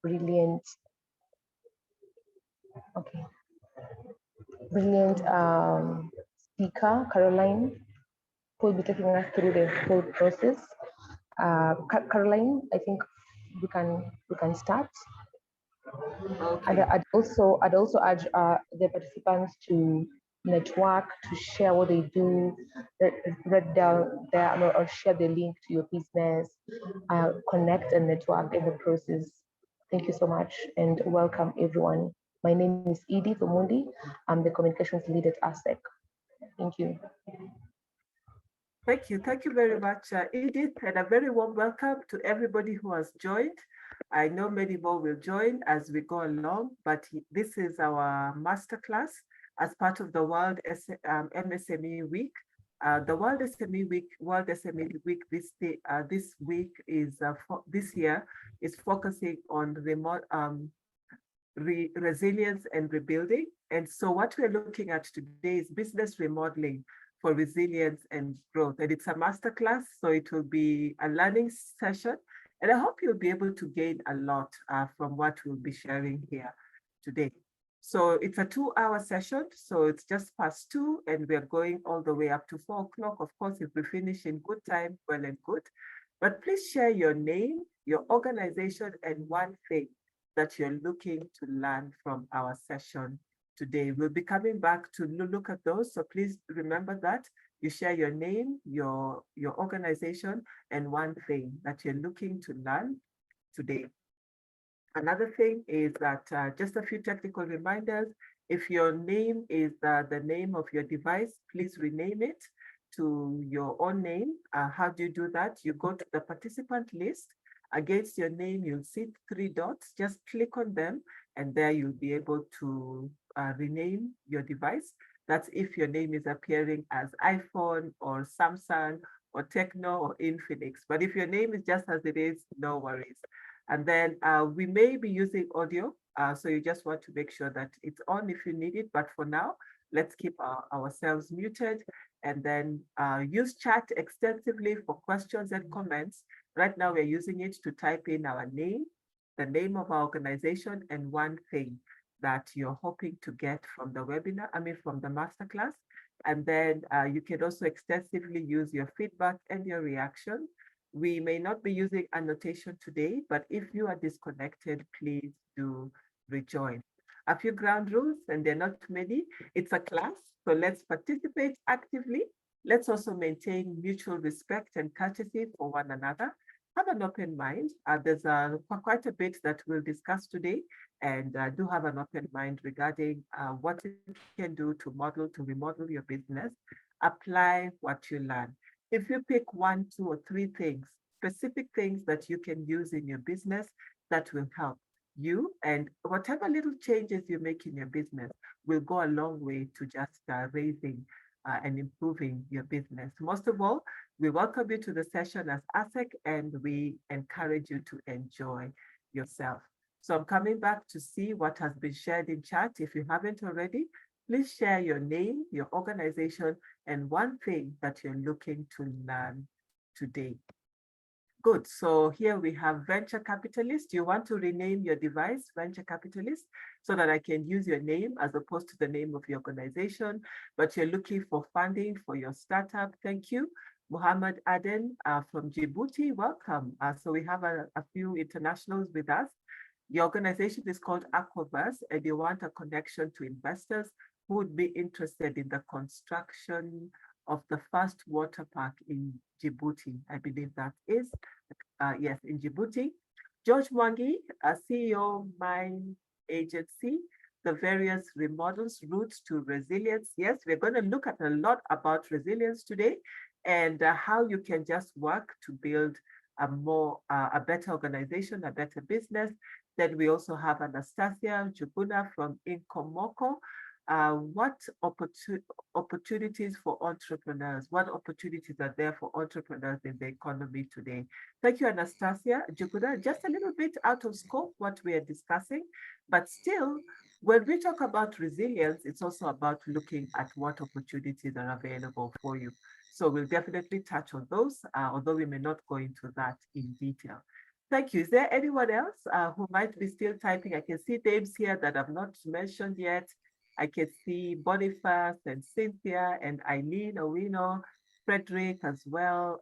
brilliant, brilliant speaker, Caroline, who will be taking us through the whole process. Caroline, I think we can start. Okay. And I'd also urge the participants to network, to share what they do, read down there, or share the link to your business, connect and network in the process. Thank you so much and welcome everyone. My name is Edith Omundi. I'm the communications lead at ASEC. Thank you. Thank you. Thank you very much, Edith, and a very warm welcome to everybody who has joined. I know many more will join as we go along, but this is our masterclass as part of the World MSME Week. The World SME Week this week is this year is focusing on remote resilience and rebuilding. And so what we're looking at today is business remodeling for resilience and growth. And it's a masterclass, so it will be a learning session. And I hope you'll be able to gain a lot from what we'll be sharing here today. So it's a 2-hour session, so it's just past 2, and we're going all the way up to 4 o'clock. Of course, if we finish in good time, well and good. But please share your name, your organization, and one thing that you're looking to learn from our session today. We'll be coming back to look at those. So please remember that you share your name, your organization, and one thing that you're looking to learn today. Another thing is that just a few technical reminders. If your name is the name of your device, please rename it to your own name. How do you do that? You go to the participant list. Against your name, you'll see 3 dots. Just click on them, and there you'll be able to rename your device. That's if your name is appearing as iPhone or Samsung or Techno or Infinix. But if your name is just as it is, no worries. And then we may be using audio, so you just want to make sure that it's on if you need it. But for now, let's keep ourselves muted, and then use chat extensively for questions and comments. Right now, we're using it to type in our name, the name of our organization, and one thing that you're hoping to get from the webinar, from the masterclass. And then you can also extensively use your feedback and your reaction. We may not be using annotation today, but if you are disconnected, please do rejoin. A few ground rules, and they're not many. It's a class, so let's participate actively. Let's also maintain mutual respect and courtesy for one another. Have an open mind. There's quite a bit that we'll discuss today, and do have an open mind regarding what you can do to remodel your business. Apply what you learn. If you pick 1, 2, or 3 things, specific things that you can use in your business that will help you, and whatever little changes you make in your business will go a long way to just raising and improving your business. Most of all, we welcome you to the session as ASEC, and we encourage you to enjoy yourself. So I'm coming back to see what has been shared in chat. If you haven't already, please share your name, your organization, and one thing that you're looking to learn today. Good, so here we have venture capitalist. You want to rename your device venture capitalist so that I can use your name as opposed to the name of your organization, but you're looking for funding for your startup. Thank you. Muhammad Aden from Djibouti, welcome. So we have a few internationals with us. Your organization is called Aquaverse, and you want a connection to investors who would be interested in the construction of the first water park in Djibouti. I believe that is, yes, in Djibouti. George Mwangi, CEO Mine Agency, the various remodels, routes to resilience. Yes, we're going to look at a lot about resilience today, and how you can just work to build a better organization, a better business. Then we also have Anastasia Juguna from Inkomoko. What opportunities for entrepreneurs? What opportunities are there for entrepreneurs in the economy today? Thank you, Anastasia Juguna. Just a little bit out of scope what we are discussing, but still, when we talk about resilience, it's also about looking at what opportunities are available for you. So we'll definitely touch on those, although we may not go into that in detail. Thank you. Is there anyone else who might be still typing? I can see names here that I've not mentioned yet. I can see Boniface and Cynthia and Eileen Owino, Frederick as well.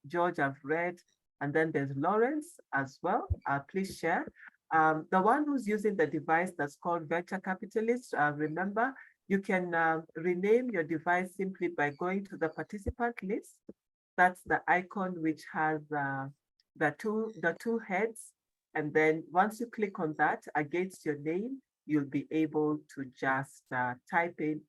George, I've read. And then there's Lawrence as well. Please share. The one who's using the device that's called Venture Capitalist, remember, you can rename your device simply by going to the participant list. That's the icon which has the two heads. And then once you click on that against your name, you'll be able to just type in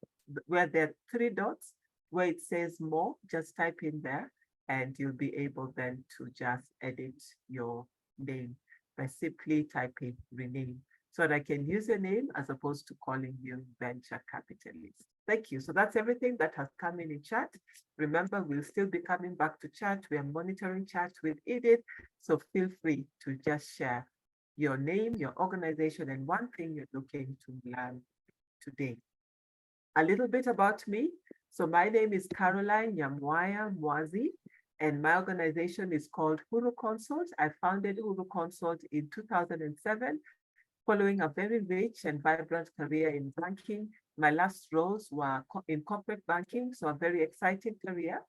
where there are three dots, where it says more, just type in there, and you'll be able then to just edit your name by simply typing rename. So that I can use your name as opposed to calling you venture capitalist. Thank you. So that's everything that has come in chat. Remember, we'll still be coming back to chat. We are monitoring chat with Edith. So feel free to just share your name, your organization, and one thing you're looking to learn today. A little bit about me. So my name is Caroline Mwazi, and my organization is called Huru Consult. I founded Huru Consult in 2007, following a very rich and vibrant career in banking. My last roles were in corporate banking, so a very exciting career.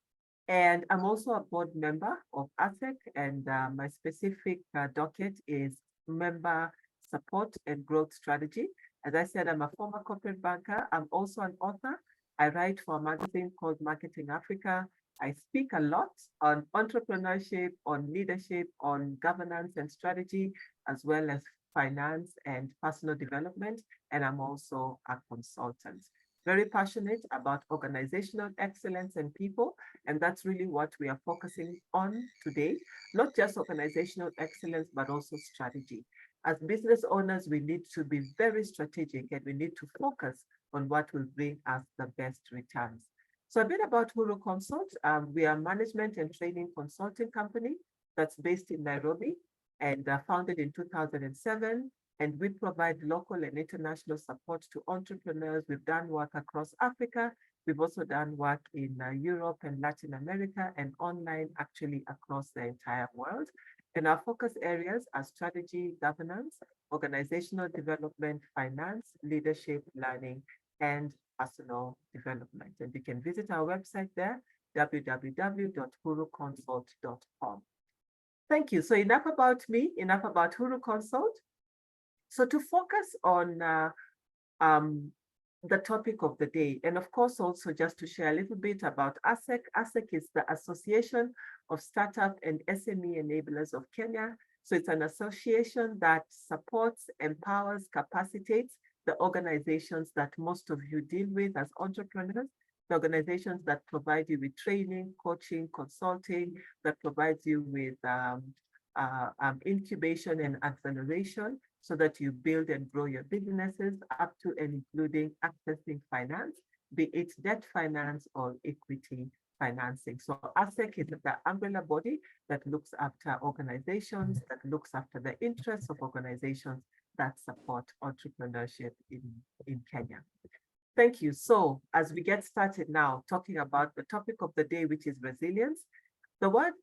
And I'm also a board member of ASEC, and my specific docket is member support and growth strategy. As I said, I'm a former corporate banker. I'm also an author. I write for a magazine called Marketing Africa. I speak a lot on entrepreneurship, on leadership, on governance and strategy, as well as finance and personal development. And I'm also a consultant. Very passionate about organizational excellence and people. And that's really what we are focusing on today. Not just organizational excellence, but also strategy. As business owners, we need to be very strategic, and we need to focus on what will bring us the best returns. So a bit about Huru Consult. We are a management and training consulting company that's based in Nairobi and founded in 2007. And we provide local and international support to entrepreneurs. We've done work across Africa. We've also done work in Europe and Latin America, and online actually across the entire world. And our focus areas are strategy, governance, organizational development, finance, leadership, learning, and personal development. And you can visit our website there, www.huruconsult.com. Thank you. So enough about me, enough about Huru Consult. So to focus on the topic of the day, and of course also just to share a little bit about ASEC. ASEC is the Association of Startup and SME Enablers of Kenya. So it's an association that supports, empowers, capacitates the organizations that most of you deal with as entrepreneurs, the organizations that provide you with training, coaching, consulting, that provides you with incubation and acceleration, so that you build and grow your businesses up to and including accessing finance, be it debt finance or equity financing. So ASEC is the umbrella body that looks after organizations, that looks after the interests of organizations that support entrepreneurship in Kenya. Thank you. So as we get started now, talking about the topic of the day, which is resilience. The word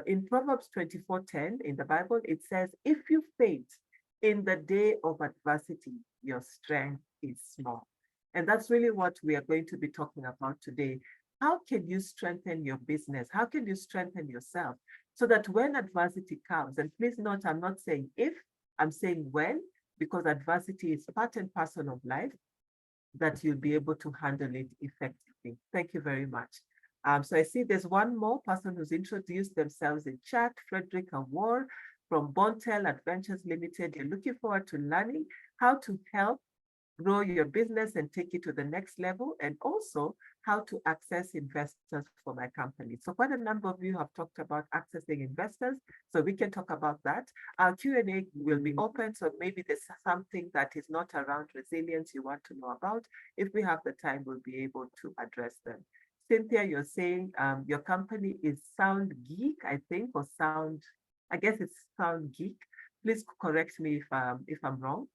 in Proverbs 24:10 in the Bible, it says, if you faint in the day of adversity, your strength is small. And that's really what we are going to be talking about today. How can you strengthen your business? How can you strengthen yourself so that when adversity comes, and please note, I'm not saying if, I'm saying when, because adversity is part and parcel of life, that you'll be able to handle it effectively. Thank you very much. So I see there's one more person who's introduced themselves in chat, Frederick Awar from Bontel Adventures Limited. You're looking forward to learning how to help grow your business and take it to the next level, and also how to access investors for my company. So quite a number of you have talked about accessing investors, so we can talk about that. Our Q&A will be open, so maybe there's something that is not around resilience you want to know about. If we have the time, we'll be able to address them. Cynthia, you're saying your company is Sound Geek, I think, or Sound, I guess it's Sound Geek. Please correct me if I'm wrong.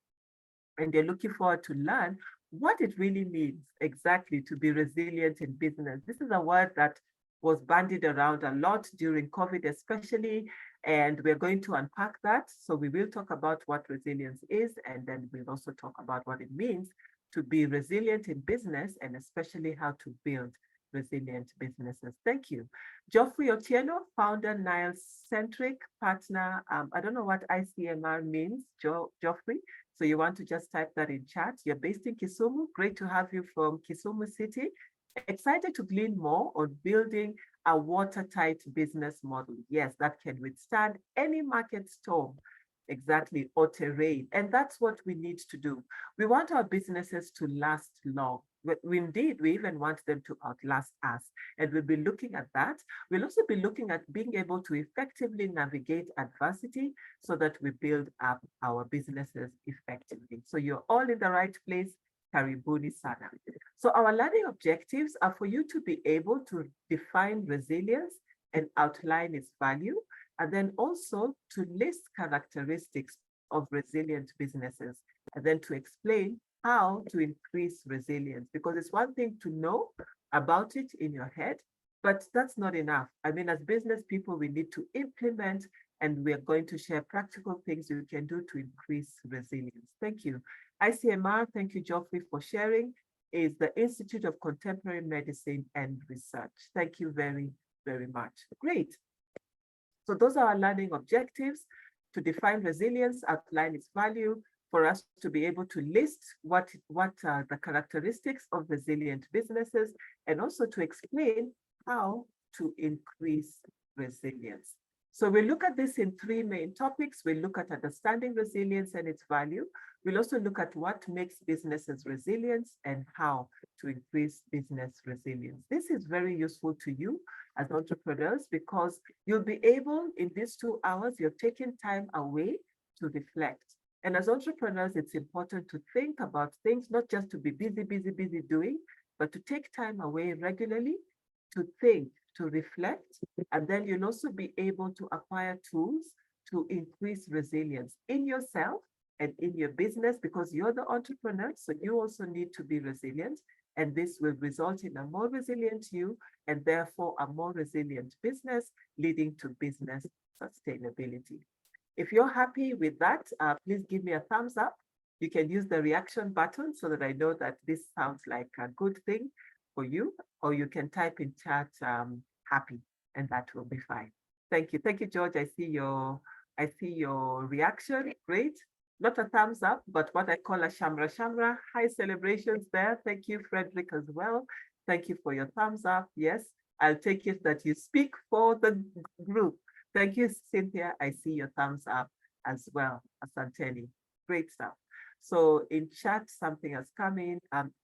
And they're looking forward to learn what it really means exactly to be resilient in business. This is a word that was bandied around a lot during COVID, especially. And we're going to unpack that. So we will talk about what resilience is, and then we'll also talk about what it means to be resilient in business, and especially how to build resilient businesses. Thank you. Geoffrey Otieno, founder, Nile-centric partner. I don't know what ICMR means, Geoffrey. So you want to just type that in chat. You're based in Kisumu. Great to have you from Kisumu City. Excited to glean more on building a watertight business model. Yes, that can withstand any market storm. Exactly, or terrain. And that's what we need to do. We want our businesses to last long. Indeed, we even want them to outlast us. And we'll be looking at that. We'll also be looking at being able to effectively navigate adversity so that we build up our businesses effectively. So you're all in the right place. Karibuni sana. So our learning objectives are for you to be able to define resilience and outline its value, and then also to list characteristics of resilient businesses, and then to explain how to increase resilience, because it's one thing to know about it in your head, but that's not enough. I mean, as business people, we need to implement, and we're going to share practical things you can do to increase resilience. Thank you. ICMR, thank you, Geoffrey, for sharing, is the Institute of Contemporary Medicine and Research. Thank you very, very much. Great. So those are our learning objectives: to define resilience, outline its value, for us to be able to list what are the characteristics of resilient businesses, and also to explain how to increase resilience. So we look at this in three main topics. We look at understanding resilience and its value. We'll also look at what makes businesses resilient and how to increase business resilience. This is very useful to you as entrepreneurs, because you'll be able, in these 2 hours, you're taking time away to reflect. And as entrepreneurs, it's important to think about things, not just to be busy doing, but to take time away regularly to think, to reflect, and then you'll also be able to acquire tools to increase resilience in yourself and in your business, because you're the entrepreneur, so you also need to be resilient, and this will result in a more resilient you, and therefore a more resilient business, leading to business sustainability. If you're happy with that, please give me a thumbs up. You can use the reaction button so that I know that this sounds like a good thing for you, or you can type in chat happy, and that will be fine. Thank you. Thank you, George. I see your reaction. Great. Not a thumbs up, but what I call a shamra. High celebrations there. Thank you, Frederick, as well. Thank you for your thumbs up. Yes, I'll take it that you speak for the group. Thank you, Cynthia. I see your thumbs up as well, Asanteni. Great stuff. So in chat, something has come in.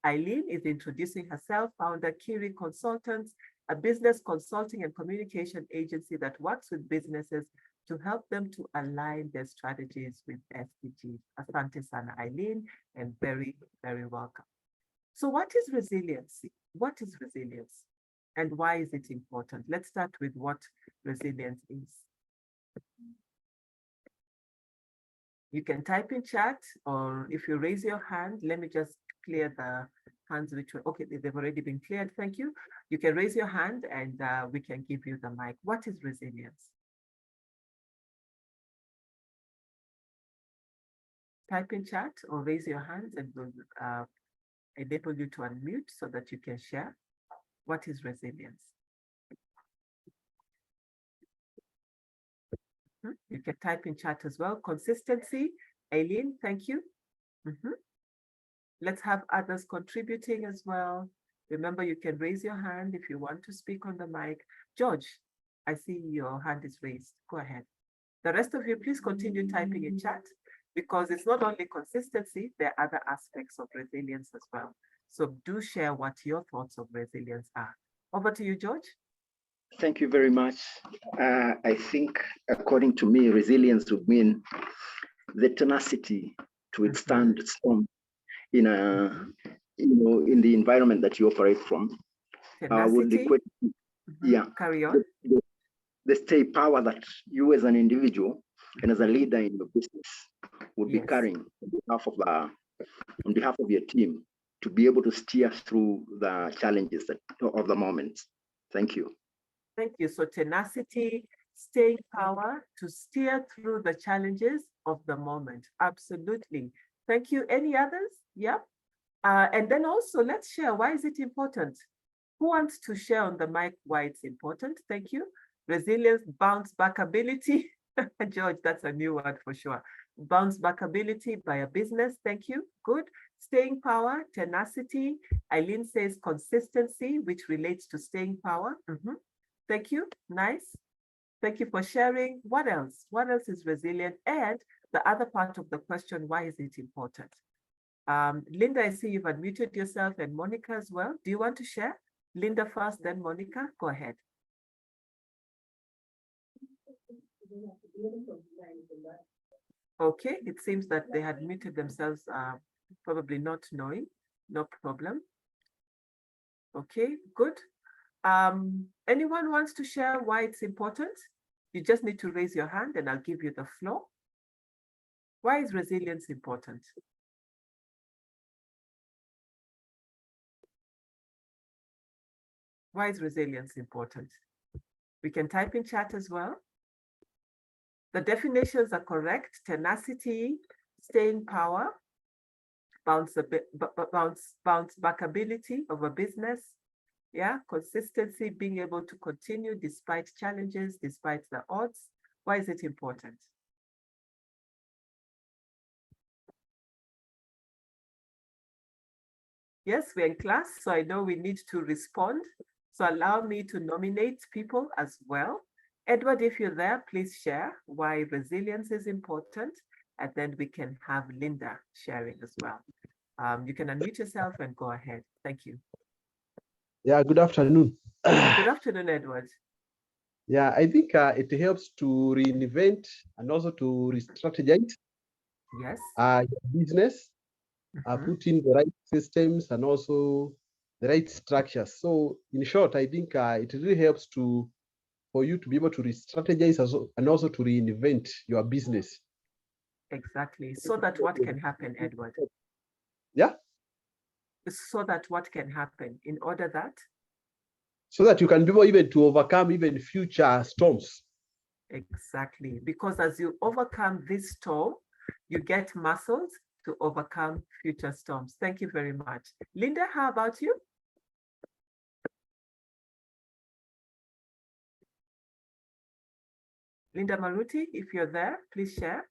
Eileen is introducing herself, founder Kiri Consultants, a business consulting and communication agency that works with businesses to help them to align their strategies with SDGs. Asante sana, Eileen, and very, very welcome. So what is resiliency? What is resilience? And why is it important? Let's start with what resilience is. You can type in chat, or if you raise your hand, let me just clear the hands which were, okay, they've already been cleared, thank you. You can raise your hand and we can give you the mic. What is resilience? Type in chat or raise your hands, and we'll enable you to unmute so that you can share. What is resilience? You can type in chat as well. Consistency, Aileen, thank you. Let's have others contributing as well. Remember, you can raise your hand if you want to speak on the mic. George, I see your hand is raised. Go ahead. The rest of you, please continue typing in chat, because it's not only consistency, there are other aspects of resilience as well. So do share what your thoughts of resilience are. Over to you, George. Thank you very much. I think, according to me, resilience would mean the tenacity to withstand storm in in the environment that you operate from. Would equate, carry on. The stay power that you as an individual and as a leader in your business would be carrying on behalf of your team to be able to steer through the challenges of the moment. Thank you. Thank you. So tenacity, staying power to steer through the challenges of the moment. Absolutely. Thank you. Any others? Yeah. And then also let's share, why is it important? Who wants to share on the mic why it's important? Thank you. Resilience, bounce back ability. George, that's a new word for sure. Bounce back ability by a business. Thank you. Good. Staying power, tenacity. Eileen says consistency, which relates to staying power. Thank you. Nice. Thank you for sharing. What else? What else is resilient? And the other part of the question, why is it important? Linda, I see you've unmuted yourself, and Monica as well. Do you want to share? Linda first, then Monica. Go ahead. Okay, it seems that they had muted themselves, probably not knowing. No problem. Okay, good. Anyone wants to share why it's important? You just need to raise your hand and I'll give you the floor. Why is resilience important? Why is resilience important? We can type in chat as well. The definitions are correct: tenacity, staying power, bounce back ability of a business, yeah, consistency, being able to continue despite challenges, despite the odds. Why is it important? Yes, we're in class, so I know we need to respond. So allow me to nominate people as well. Edward, if you're there, please share why resilience is important, and then we can have Linda sharing as well. You can unmute yourself and go ahead. Thank you. Yeah, good afternoon. Good afternoon, Edward. Yeah, I think it helps to reinvent and also to re-strategize Yes. your business, put in the right systems and also the right structures. So in short, I think it really helps for you to be able to re-strategize and also to reinvent your business. Exactly. So that what can happen, Edward? Yeah. So that what can happen in order that? So that you can be able even to overcome even future storms. Exactly. Because as you overcome this storm, you get muscles to overcome future storms. Thank you very much. Linda, how about you? Linda Maruti, if you're there, please share.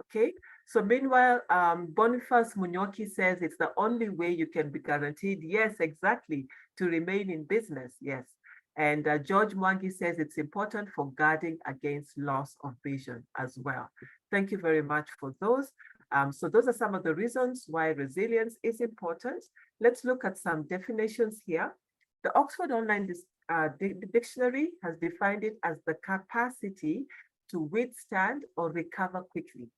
Okay, so meanwhile, Boniface Munyoki says it's the only way you can be guaranteed, yes, exactly, to remain in business, yes. And George Mwangi says it's important for guarding against loss of vision as well. Thank you very much for those. So those are some of the reasons why resilience is important. Let's look at some definitions here. The Oxford Online Dictionary has defined it as the capacity to withstand or recover quickly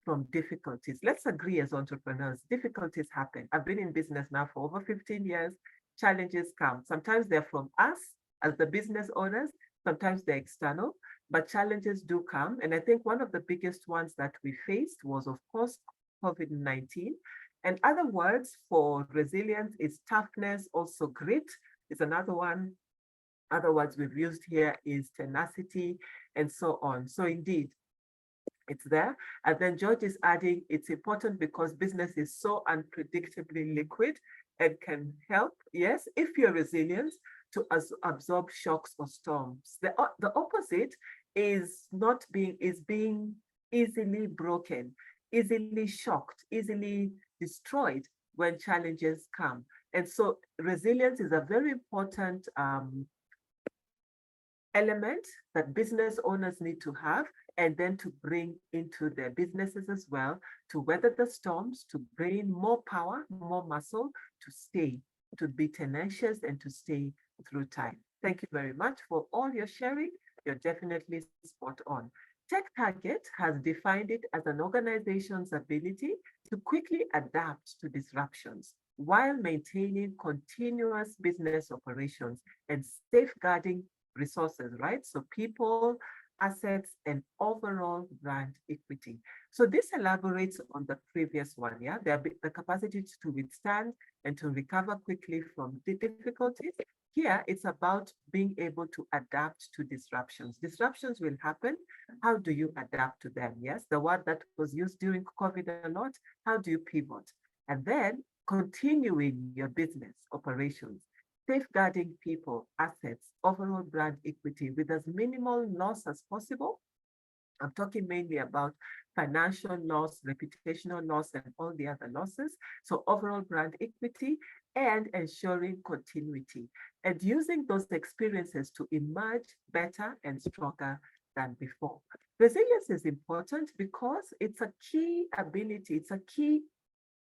from difficulties. Let's agree as entrepreneurs, difficulties happen. I've been in business now for over 15 years. Challenges come. Sometimes they're from us as the business owners, sometimes they're external, but challenges do come. And I think one of the biggest ones that we faced was, of course, COVID-19. And other words for resilience is toughness, also grit is another one. Other words we've used here is tenacity and so on. So indeed, it's there. And then George is adding, it's important because business is so unpredictably liquid and can help, yes, if you're resilient, to absorb shocks or storms. The opposite is being easily broken, easily shocked, easily destroyed when challenges come. And so resilience is a very important element that business owners need to have, and then to bring into their businesses as well, to weather the storms, to bring more power, more muscle, to stay, to be tenacious and to stay through time. Thank you very much for all your sharing. You're definitely spot on. TechTarget has defined it as an organization's ability to quickly adapt to disruptions while maintaining continuous business operations and safeguarding resources, right? So people, assets, and overall brand equity. So this elaborates on the previous one, yeah? The capacity to withstand and to recover quickly from the difficulties, here it's about being able to adapt to disruptions. Disruptions will happen. How do you adapt to them? Yes, the word that was used during COVID a lot, how do you pivot? And then continuing your business operations, safeguarding people, assets, overall brand equity with as minimal loss as possible. I'm talking mainly about financial loss, reputational loss, and all the other losses. So overall brand equity and ensuring continuity and using those experiences to emerge better and stronger than before. Resilience is important because it's a key ability, it's a key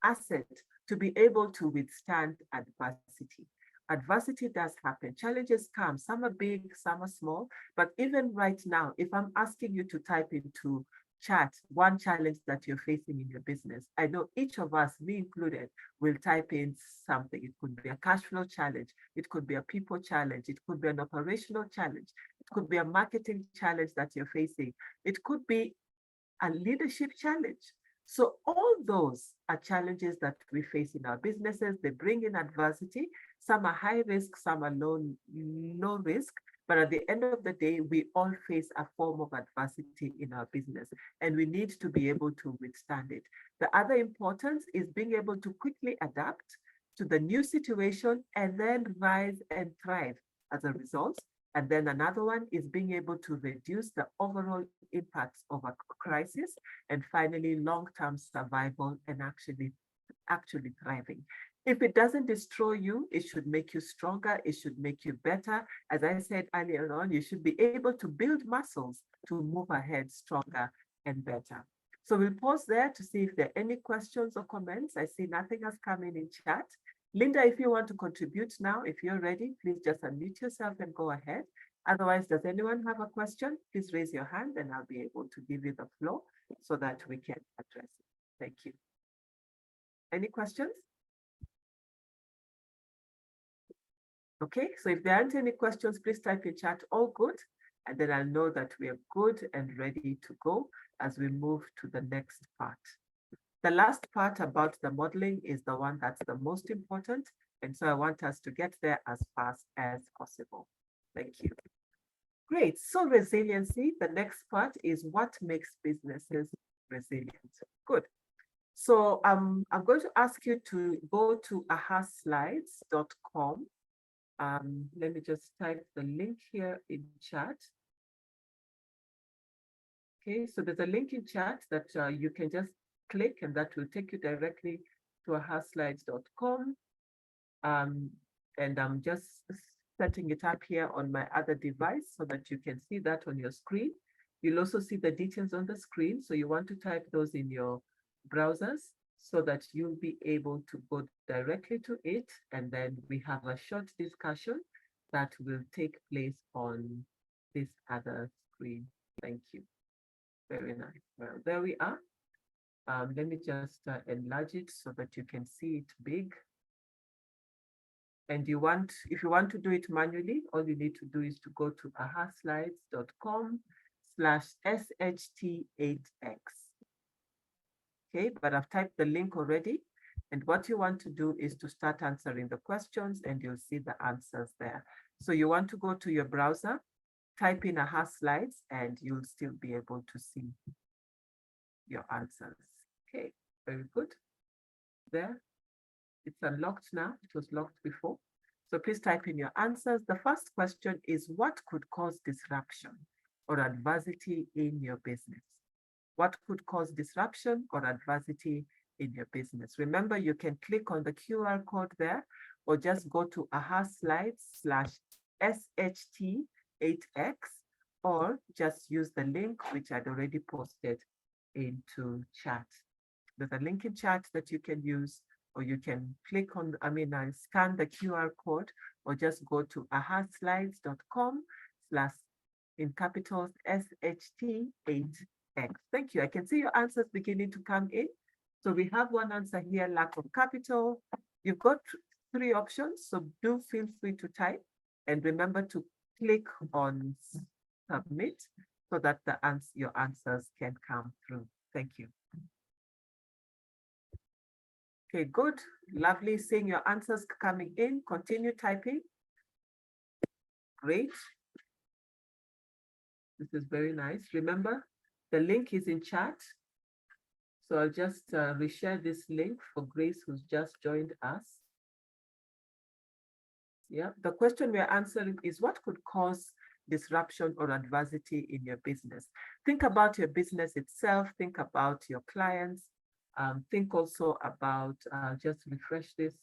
asset to be able to withstand adversity. Adversity does happen. Challenges come. Some are big, some are small. But even right now, if I'm asking you to type into chat one challenge that you're facing in your business, I know each of us, me included, will type in something. It could be a cash flow challenge. It could be a people challenge. It could be an operational challenge. It could be a marketing challenge that you're facing. It could be a leadership challenge. So all those are challenges that we face in our businesses. They bring in adversity. Some are high risk, some are low risk. But at the end of the day, we all face a form of adversity in our business, and we need to be able to withstand it. The other importance is being able to quickly adapt to the new situation and then rise and thrive as a result. And then another one is being able to reduce the overall impacts of a crisis. And finally, long-term survival and actually thriving. If it doesn't destroy you, it should make you stronger. It should make you better. As I said earlier on, you should be able to build muscles to move ahead stronger and better. So we'll pause there to see if there are any questions or comments. I see nothing has come in chat. Linda, if you want to contribute now, if you're ready, please just unmute yourself and go ahead. Otherwise, does anyone have a question? Please raise your hand and I'll be able to give you the floor so that we can address it. Thank you. Any questions? Okay, so if there aren't any questions, please type in chat, all good, and then I'll know that we are good and ready to go as we move to the next part. The last part about the modeling is the one that's the most important, and so I want us to get there as fast as possible. Thank you. Great, so resiliency, the next part is what makes businesses resilient. Good. So I'm going to ask you to go to ahaslides.com. Let me just type the link here in chat. Okay, so there's a link in chat that you can just click and that will take you directly to ahaslides.com. And I'm just setting it up here on my other device so that you can see that on your screen. You'll also see the details on the screen. So you want to type those in your browsers so that you'll be able to go directly to it. And then we have a short discussion that will take place on this other screen. Thank you. Very nice. Well, there we are. Let me just enlarge it so that you can see it big. And if you want to do it manually, all you need to do is to go to ahaslides.com/sht8x. Okay, but I've typed the link already. And what you want to do is to start answering the questions and you'll see the answers there. So you want to go to your browser, type in ahaslides, and you'll still be able to see your answers. Okay, very good. There, it's unlocked now. It was locked before. So please type in your answers. The first question is, what could cause disruption or adversity in your business? What could cause disruption or adversity in your business? Remember, you can click on the QR code there or just go to ahaslides/sht8x or just use the link which I'd already posted into chat. There's a link in chat that you can use, or you can click on, scan the QR code, or just go to ahaslides.com/ in capitals SHT8X. Thank you. I can see your answers beginning to come in. So we have one answer here, lack of capital. You've got 3 options, so do feel free to type. And remember to click on submit so that your answers can come through. Thank you. Okay, good. Lovely seeing your answers coming in. Continue typing. Great. This is very nice. Remember, the link is in chat. So I'll just reshare this link for Grace, who's just joined us. Yeah, the question we're answering is what could cause disruption or adversity in your business? Think about your business itself, think about your clients, think also about, just refresh this.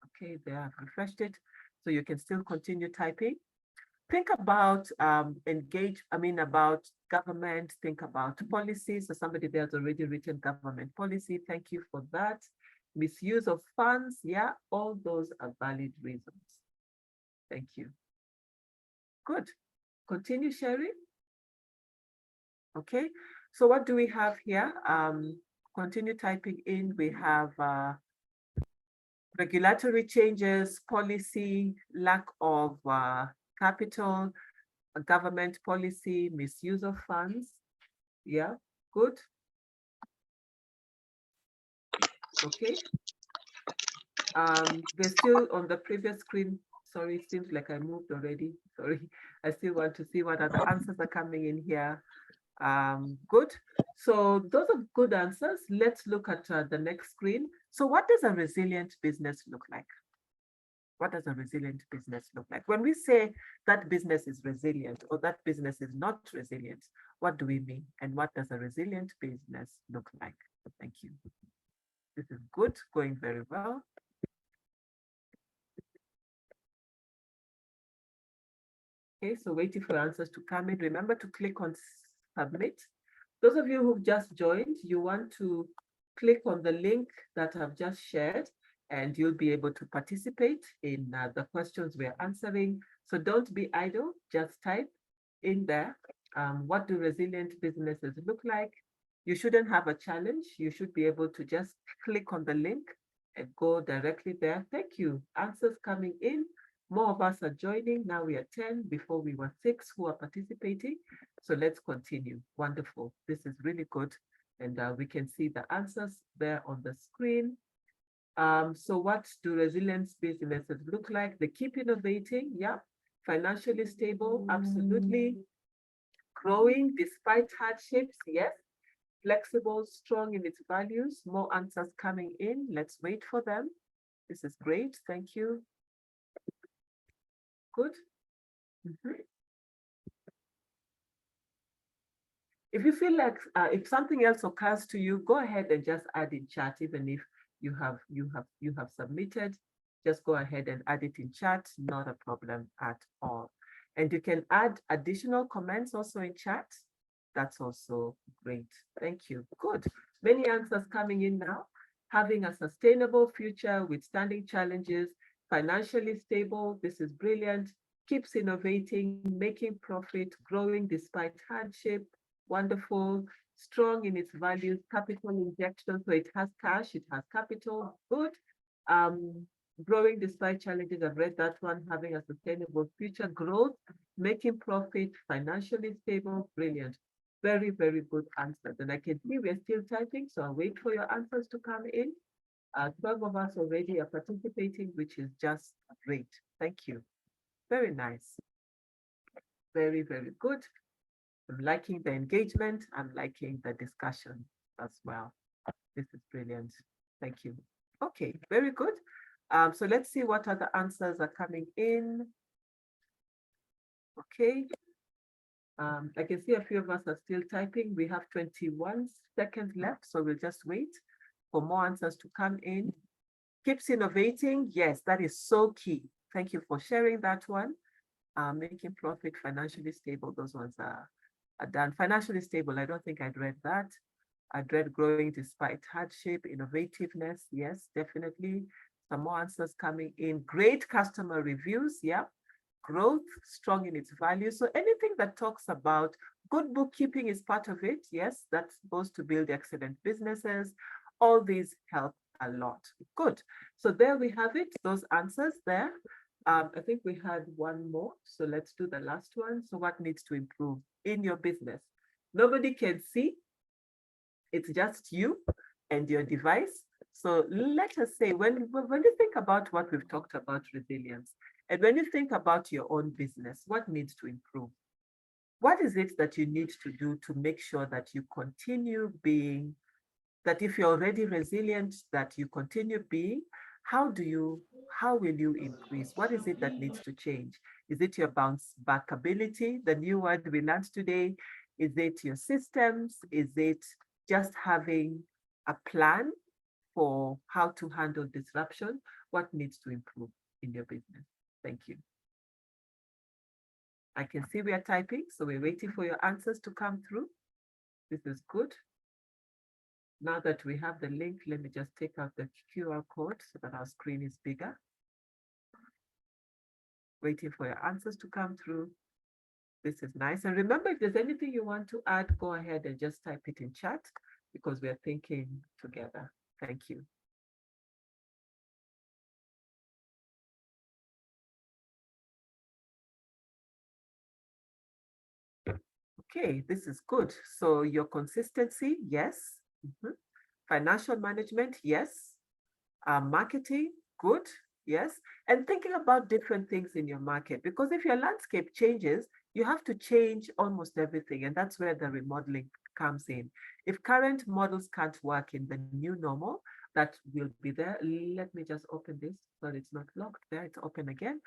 Okay, there, I've refreshed it. So you can still continue typing. Think about about government, think about policies. So somebody there's already written government policy. Thank you for that. Misuse of funds, yeah, all those are valid reasons. Thank you. Good. Continue sharing. Okay, so what do we have here? Continue typing in. We have regulatory changes, policy, lack of capital, government policy, misuse of funds. Yeah, good. Okay. They're still on the previous screen. Sorry, it seems like I moved already. Sorry, I still want to see what other answers are coming in here. Good. So those are good answers. Let's look at the next screen. So what does a resilient business look like? What does a resilient business look like? When we say that business is resilient or that business is not resilient, what do we mean? And what does a resilient business look like? Thank you. This is good, going very well. Okay, so waiting for answers to come in. Remember to click on submit. Those of you who've just joined, you want to click on the link that I've just shared, and you'll be able to participate in the questions we're answering. So don't be idle, just type in there. What do resilient businesses look like? You shouldn't have a challenge. You should be able to just click on the link and go directly there. Thank you. Answers coming in. More of us are joining. Now we are 10. Before we were 6 who are participating. So let's continue. Wonderful. This is really good. And we can see the answers there on the screen. So what do resilience businesses look like? They keep innovating. Yeah. Financially stable. Absolutely. Growing despite hardships. Yes. Flexible, strong in its values. More answers coming in. Let's wait for them. This is great. Thank you. Good. If you feel like if something else occurs to you, go ahead and just add in chat. Even if you have submitted, just go ahead and add it in chat. Not a problem at all. And you can add additional comments also in chat. That's also great. Thank you. Good. Many answers coming in now. Having a sustainable future, withstanding challenges, financially stable. This is brilliant. Keeps innovating, making profit, growing despite hardship. Wonderful. Strong in its values, capital injection. So it has cash, it has capital. Good. Growing despite challenges. I've read that one. Having a sustainable future, growth, making profit, financially stable. Brilliant. Very, very good answers. And I can see we're still typing, so I'll wait for your answers to come in. 12 of us already are participating, which is just great. Thank you. Very nice. Very, very good. I'm liking the engagement. I'm liking the discussion as well. This is brilliant. Thank you. Okay, very good. So let's see what other answers are coming in. Okay. I can see a few of us are still typing. We have 21 seconds left, so we'll just wait for more answers to come in. Keeps innovating. Yes, that is so key. Thank you for sharing that one. Making profit, financially stable. Those ones are done. Financially stable, I don't think I'd read that. I'd read growing despite hardship, innovativeness. Yes, definitely. Some more answers coming in. Great customer reviews. Yeah. Growth, strong in its value. So anything that talks about good bookkeeping is part of it. Yes, that's supposed to build excellent businesses. All these help a lot. Good. So there we have it, those answers there. I think we had one more. So let's do the last one. So what needs to improve in your business? Nobody can see. It's just you and your device. So let us say, when you think about what we've talked about resilience, And when you think about your own business, what needs to improve? What is it that you need to do to make sure that you continue being, that if you're already resilient, that you continue being? How will you increase? What is it that needs to change? Is it your bounce back ability, the new word we learned today? Is it your systems? Is it just having a plan for how to handle disruption? What needs to improve in your business? Thank you. I can see we are typing, so we're waiting for your answers to come through. This is good. Now that we have the link, let me just take out the QR code so that our screen is bigger. Waiting for your answers to come through. This is nice. And remember, if there's anything you want to add, go ahead and just type it in chat because we're thinking together. Thank you. Okay, this is good. So your consistency, yes. Financial management, yes. Marketing, good, yes. And thinking about different things in your market, because if your landscape changes, you have to change almost everything. And that's where the remodeling comes in. If current models can't work in the new normal, that will be there. Let me just open this so it's not locked there, it's open again.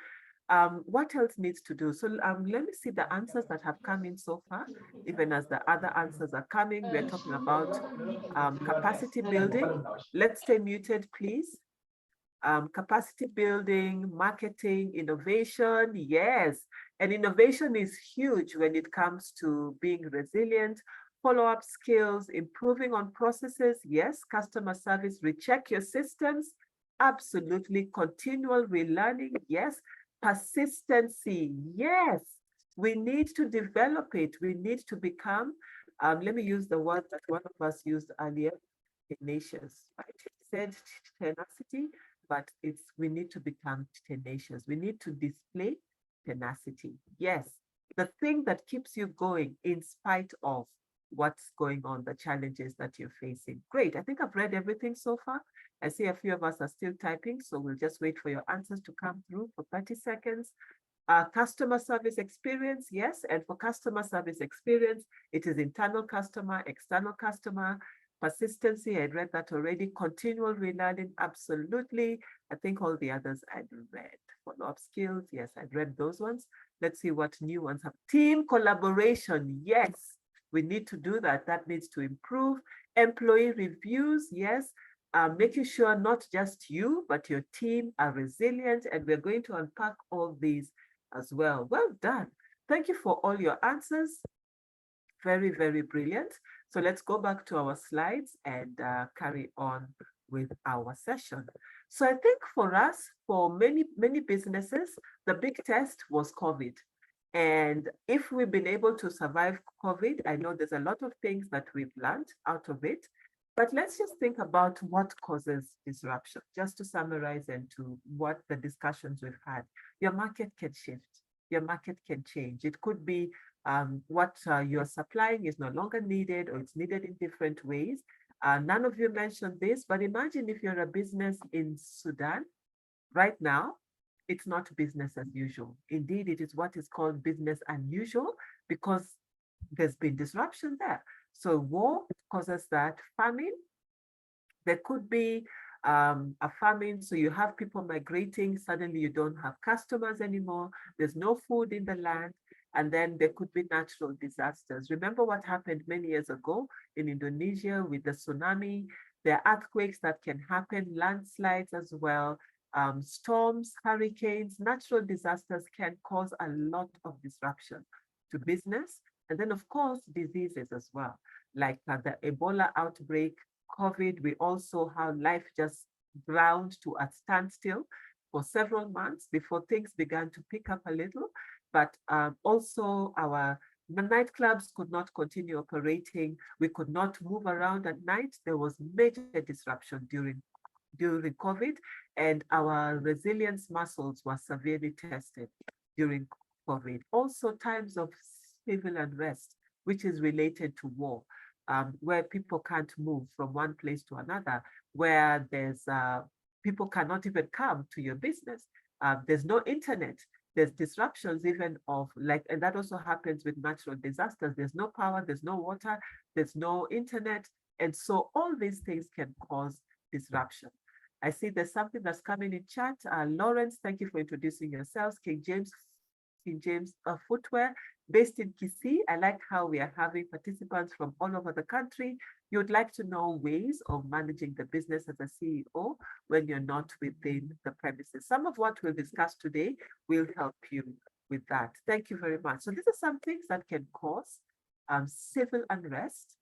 What else needs to do? So let me see the answers that have come in so far. Even as the other answers are coming, we're talking about capacity building. Let's stay muted, please. Capacity building, marketing, innovation, yes. And innovation is huge when it comes to being resilient, follow-up skills, improving on processes, yes. Customer service, recheck your systems, absolutely. Continual relearning, yes. Persistency, yes. We need to develop it. We need to become, let me use the word that one of us used earlier, tenacious, right? It said tenacity, but we need to become tenacious. We need to display tenacity. Yes, the thing that keeps you going in spite of what's going on, the challenges that you're facing. Great, I think I've read everything so far. I see a few of us are still typing, so we'll just wait for your answers to come through for 30 seconds. Customer service experience, yes, and for customer service experience, it is internal customer, external customer. Persistency, I read that already. Continual relearning, absolutely. I think all the others I'd read. Follow-up skills, yes, I'd read those ones. Let's see what new ones have. Team collaboration, yes, we need to do that. That needs to improve. Employee reviews, yes. Making sure not just you, but your team are resilient. And we're going to unpack all these as well. Well done. Thank you for all your answers. Very, very brilliant. So let's go back to our slides and carry on with our session. So I think for us, for many, many businesses, the big test was COVID. And if we've been able to survive COVID, I know there's a lot of things that we've learned out of it. But let's just think about what causes disruption, just to summarize and to what the discussions we've had. Your market can shift. Your market can change. It could be what you're supplying is no longer needed, or it's needed in different ways. None of you mentioned this, but imagine if you're a business in Sudan right now, it's not business as usual. Indeed, it is what is called business unusual because there's been disruption there. So war causes that. Famine, there could be a famine, so you have people migrating, suddenly you don't have customers anymore, there's no food in the land, and then there could be natural disasters. Remember what happened many years ago in Indonesia with the tsunami. There are earthquakes that can happen, landslides as well, storms, hurricanes, natural disasters can cause a lot of disruption to business. And then of course, diseases as well, like the Ebola outbreak, COVID, we all saw how life just ground to a standstill for several months before things began to pick up a little. But also the nightclubs could not continue operating. We could not move around at night. There was major disruption during COVID, and our resilience muscles were severely tested during COVID. Also times of civil unrest, which is related to war. Where people can't move from one place to another, where there's people cannot even come to your business. There's no internet. There's disruptions even of like, and that also happens with natural disasters. There's no power, there's no water, there's no internet. And so all these things can cause disruption. I see there's something that's coming in chat. Lawrence, thank you for introducing yourselves. King James Footwear, based in Kisii. I like how we are having participants from all over the country. You'd like to know ways of managing the business as a CEO when you're not within the premises. Some of what we'll discuss today will help you with that. Thank you very much. So these are some things that can cause civil unrest,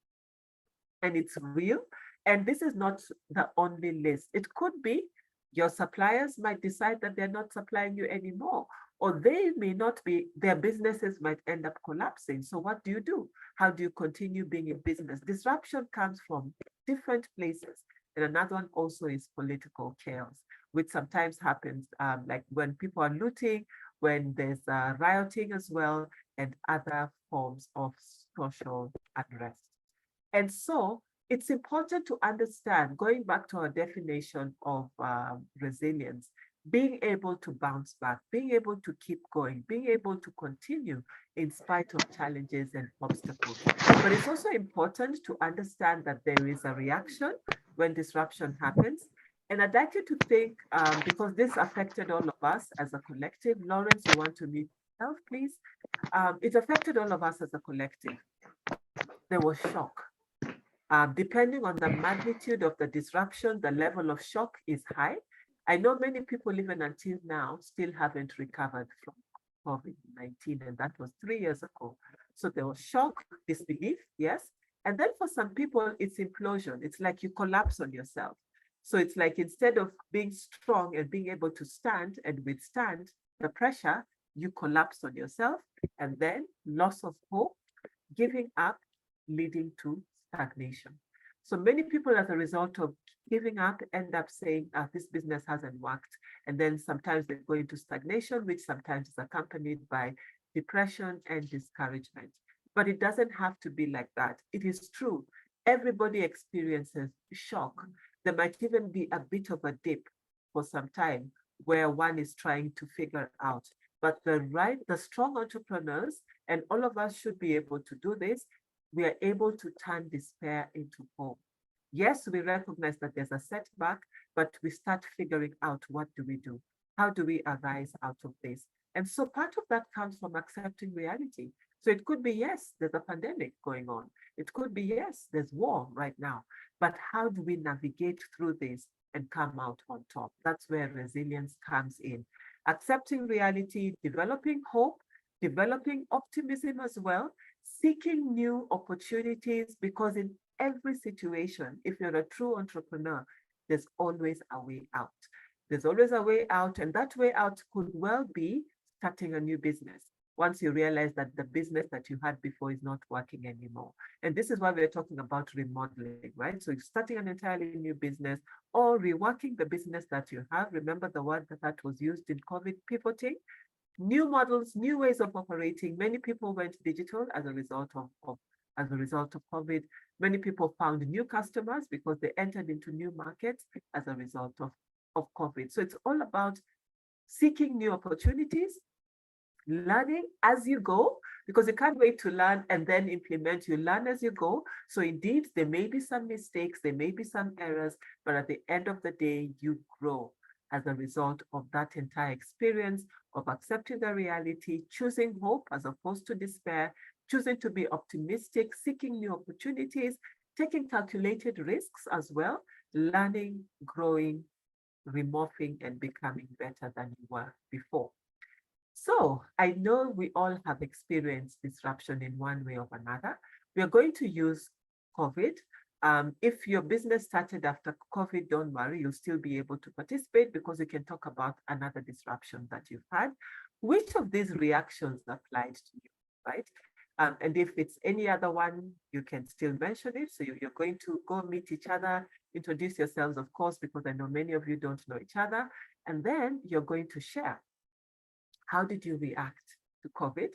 and it's real. And this is not the only list. It could be your suppliers might decide that they're not supplying you anymore, or they may not be, their businesses might end up collapsing. So what do you do? How do you continue being in business? Disruption comes from different places. And another one also is political chaos, which sometimes happens like when people are looting, when there's rioting as well, and other forms of social unrest. And so it's important to understand, going back to our definition of resilience, being able to bounce back, being able to keep going, being able to continue in spite of challenges and obstacles. But it's also important to understand that there is a reaction when disruption happens. And I'd like you to think, because this affected all of us as a collective. Lawrence, you want to mute yourself, please? It affected all of us as a collective. There was shock. Depending on the magnitude of the disruption, the level of shock is high. I know many people even until now still haven't recovered from COVID-19, and that was 3 years ago. So there was shock, disbelief, yes. And then for some people, it's implosion. It's like you collapse on yourself. So it's like instead of being strong and being able to stand and withstand the pressure, you collapse on yourself, and then loss of hope, giving up, leading to stagnation. So many people, as a result of giving up, end up saying, this business hasn't worked. And then sometimes they go into stagnation, which sometimes is accompanied by depression and discouragement. But it doesn't have to be like that. It is true. Everybody experiences shock. There might even be a bit of a dip for some time where one is trying to figure out. But the strong entrepreneurs, and all of us should be able to do this, we are able to turn despair into hope. Yes, we recognize that there's a setback, but we start figuring out, what do we do? How do we arise out of this? And so part of that comes from accepting reality. So it could be, yes, there's a pandemic going on. It could be, yes, there's war right now. But how do we navigate through this and come out on top? That's where resilience comes in. Accepting reality, developing hope, developing optimism as well, seeking new opportunities, because in every situation, if you're a true entrepreneur, there's always a way out. There's always a way out, and that way out could well be starting a new business once you realize that the business that you had before is not working anymore. And this is why we're talking about remodeling, right? So you're starting an entirely new business or reworking the business that you have. Remember the word that was used in COVID, pivoting. New models, new ways of operating. Many people went digital as a result of COVID. Many people found new customers because they entered into new markets as a result of COVID. So it's all about seeking new opportunities, learning as you go, because you can't wait to learn and then implement. You learn as you go. So indeed, there may be some mistakes, there may be some errors, but at the end of the day, you grow as a result of that entire experience of accepting the reality, choosing hope as opposed to despair, choosing to be optimistic, seeking new opportunities, taking calculated risks as well, learning, growing, remorphing, and becoming better than you were before. So I know we all have experienced disruption in one way or another. We are going to use COVID. If your business started after COVID, don't worry, you'll still be able to participate because we can talk about another disruption that you've had. Which of these reactions applied to you, right? And if it's any other one, you can still mention it. So you're going to go meet each other, introduce yourselves, of course, because I know many of you don't know each other. And then you're going to share. How did you react to COVID?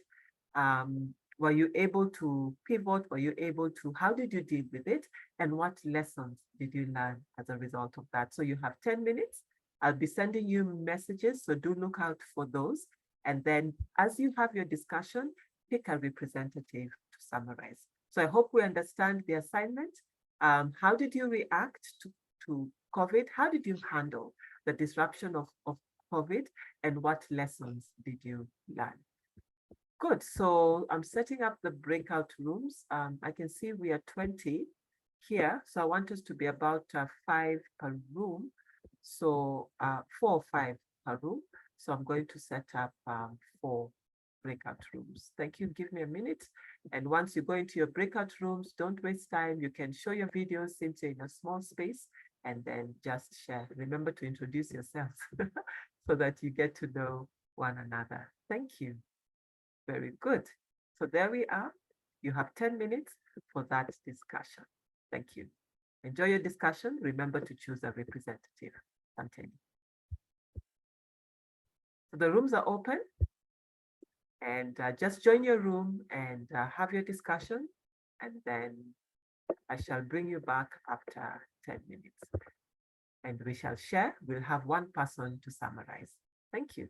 Were you able to pivot? Were you able to, how did you deal with it? And what lessons did you learn as a result of that? So you have 10 minutes I'll be sending you messages, so do look out for those. And then as you have your discussion, pick a representative to summarize. So I hope we understand the assignment. How did you react to COVID? How did you handle the disruption of COVID? And what lessons did you learn? Good, so I'm setting up the breakout rooms. I can see we are 20 here. So I want us to be about 5 per room. So 4 or 5 per room. So I'm going to set up 4 breakout rooms. Thank you, give me a minute. And once you go into your breakout rooms, don't waste time. You can show your videos since you're in a small space and then just share. Remember to introduce yourselves so that you get to know one another. Thank you. Very good. So there we are. You have 10 minutes for that discussion. Thank you. Enjoy your discussion. Remember to choose a representative. Continue. So the rooms are open, and just join your room and have your discussion, and then I shall bring you back after 10 minutes. And we shall share. We'll have one person to summarize. Thank you.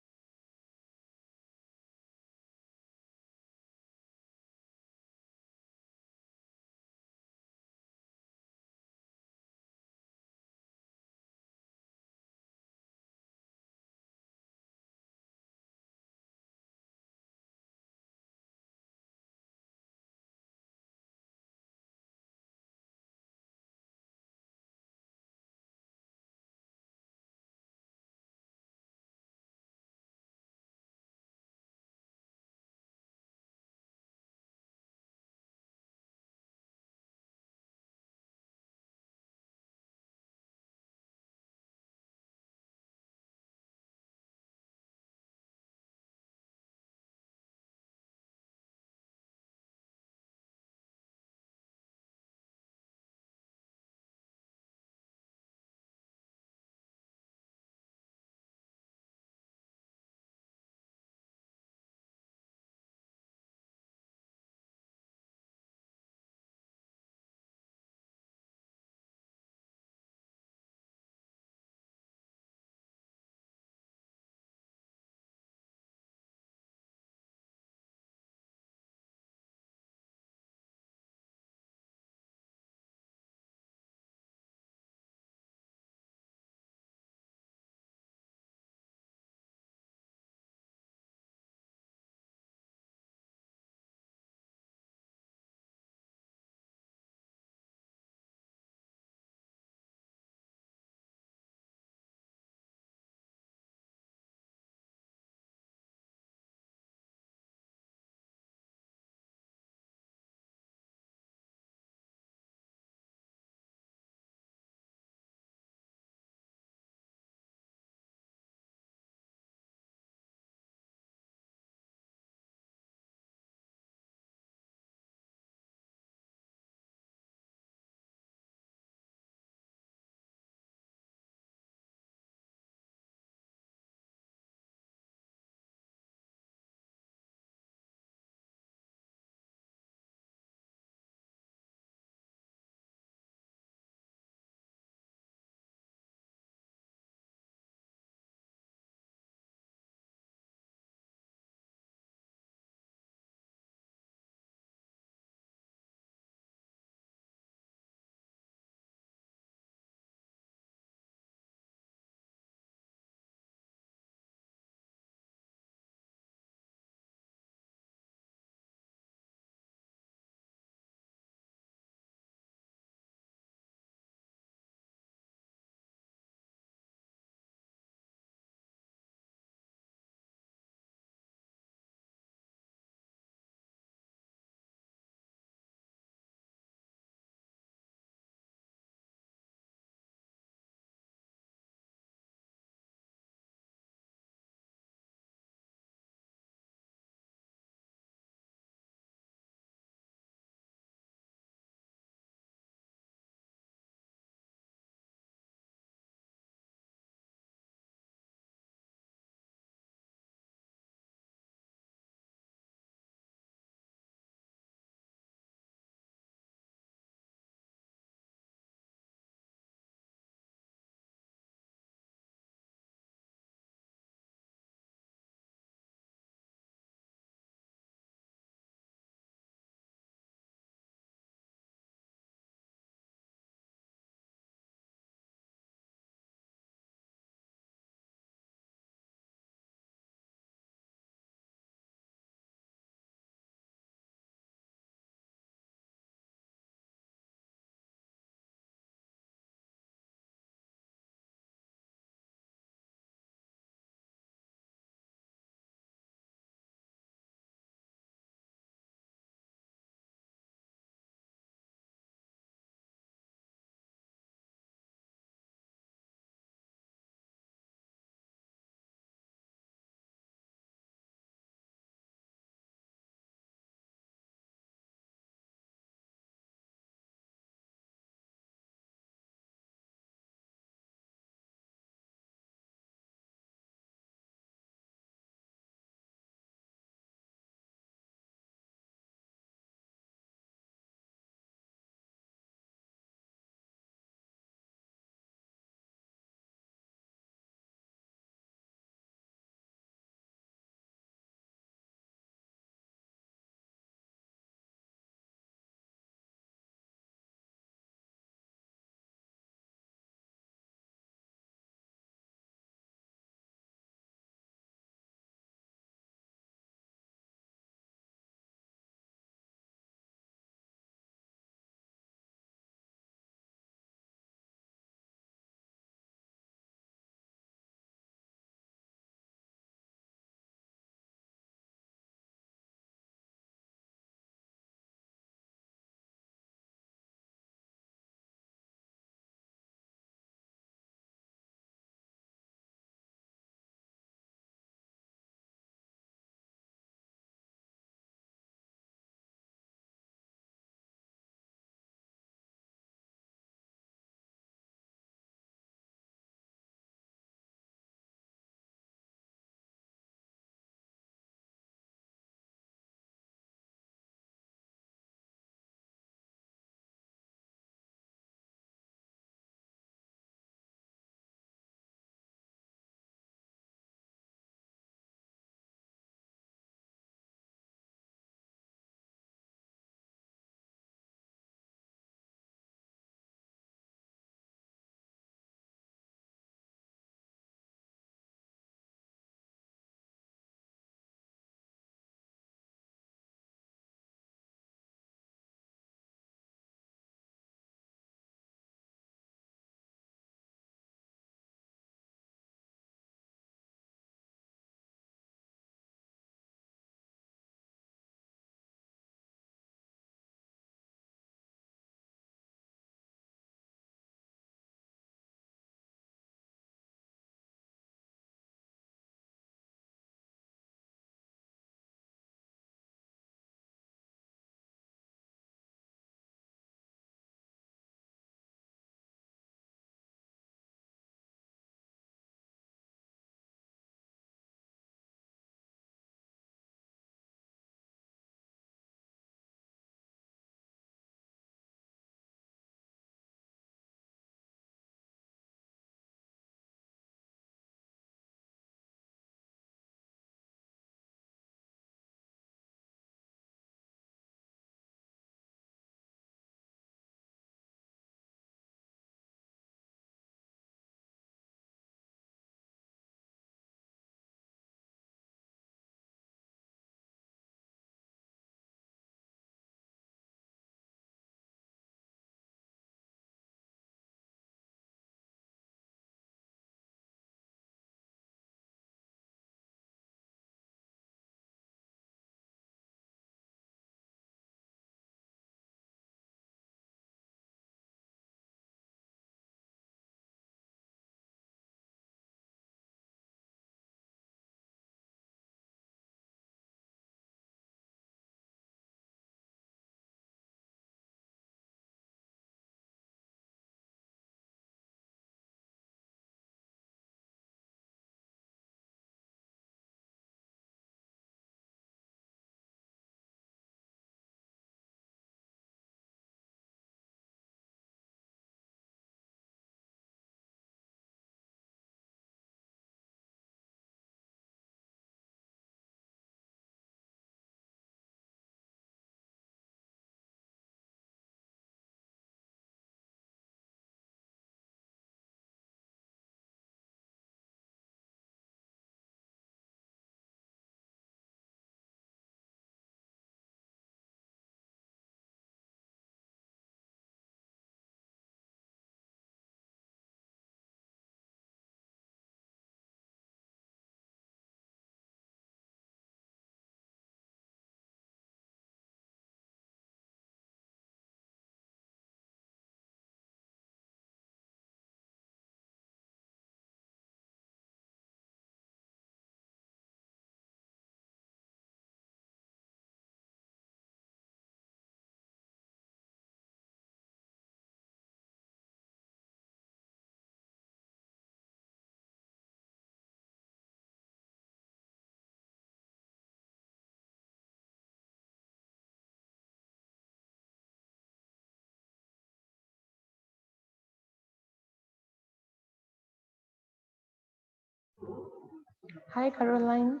Hi, Caroline.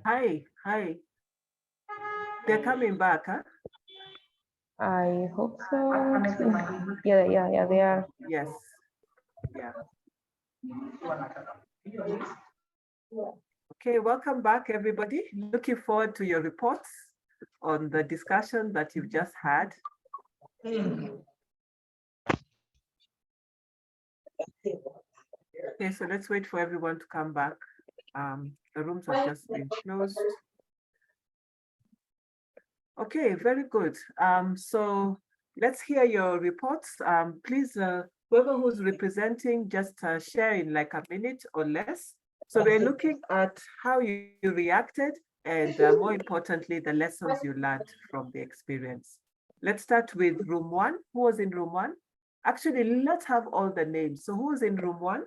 Hi. They're coming back, huh? I hope so. Yeah, they are. Yes. Yeah. Okay, welcome back, everybody. Looking forward to your reports on the discussion that you've just had. Okay, so let's wait for everyone to come back. The rooms have just been closed. Okay, very good. So let's hear your reports. Please, whoever who's representing, just share in like a minute or less. So we're looking at how you reacted and more importantly, the lessons you learned from the experience. Let's start with room one. Who was in room one? Actually, let's have all the names. So who was in room one?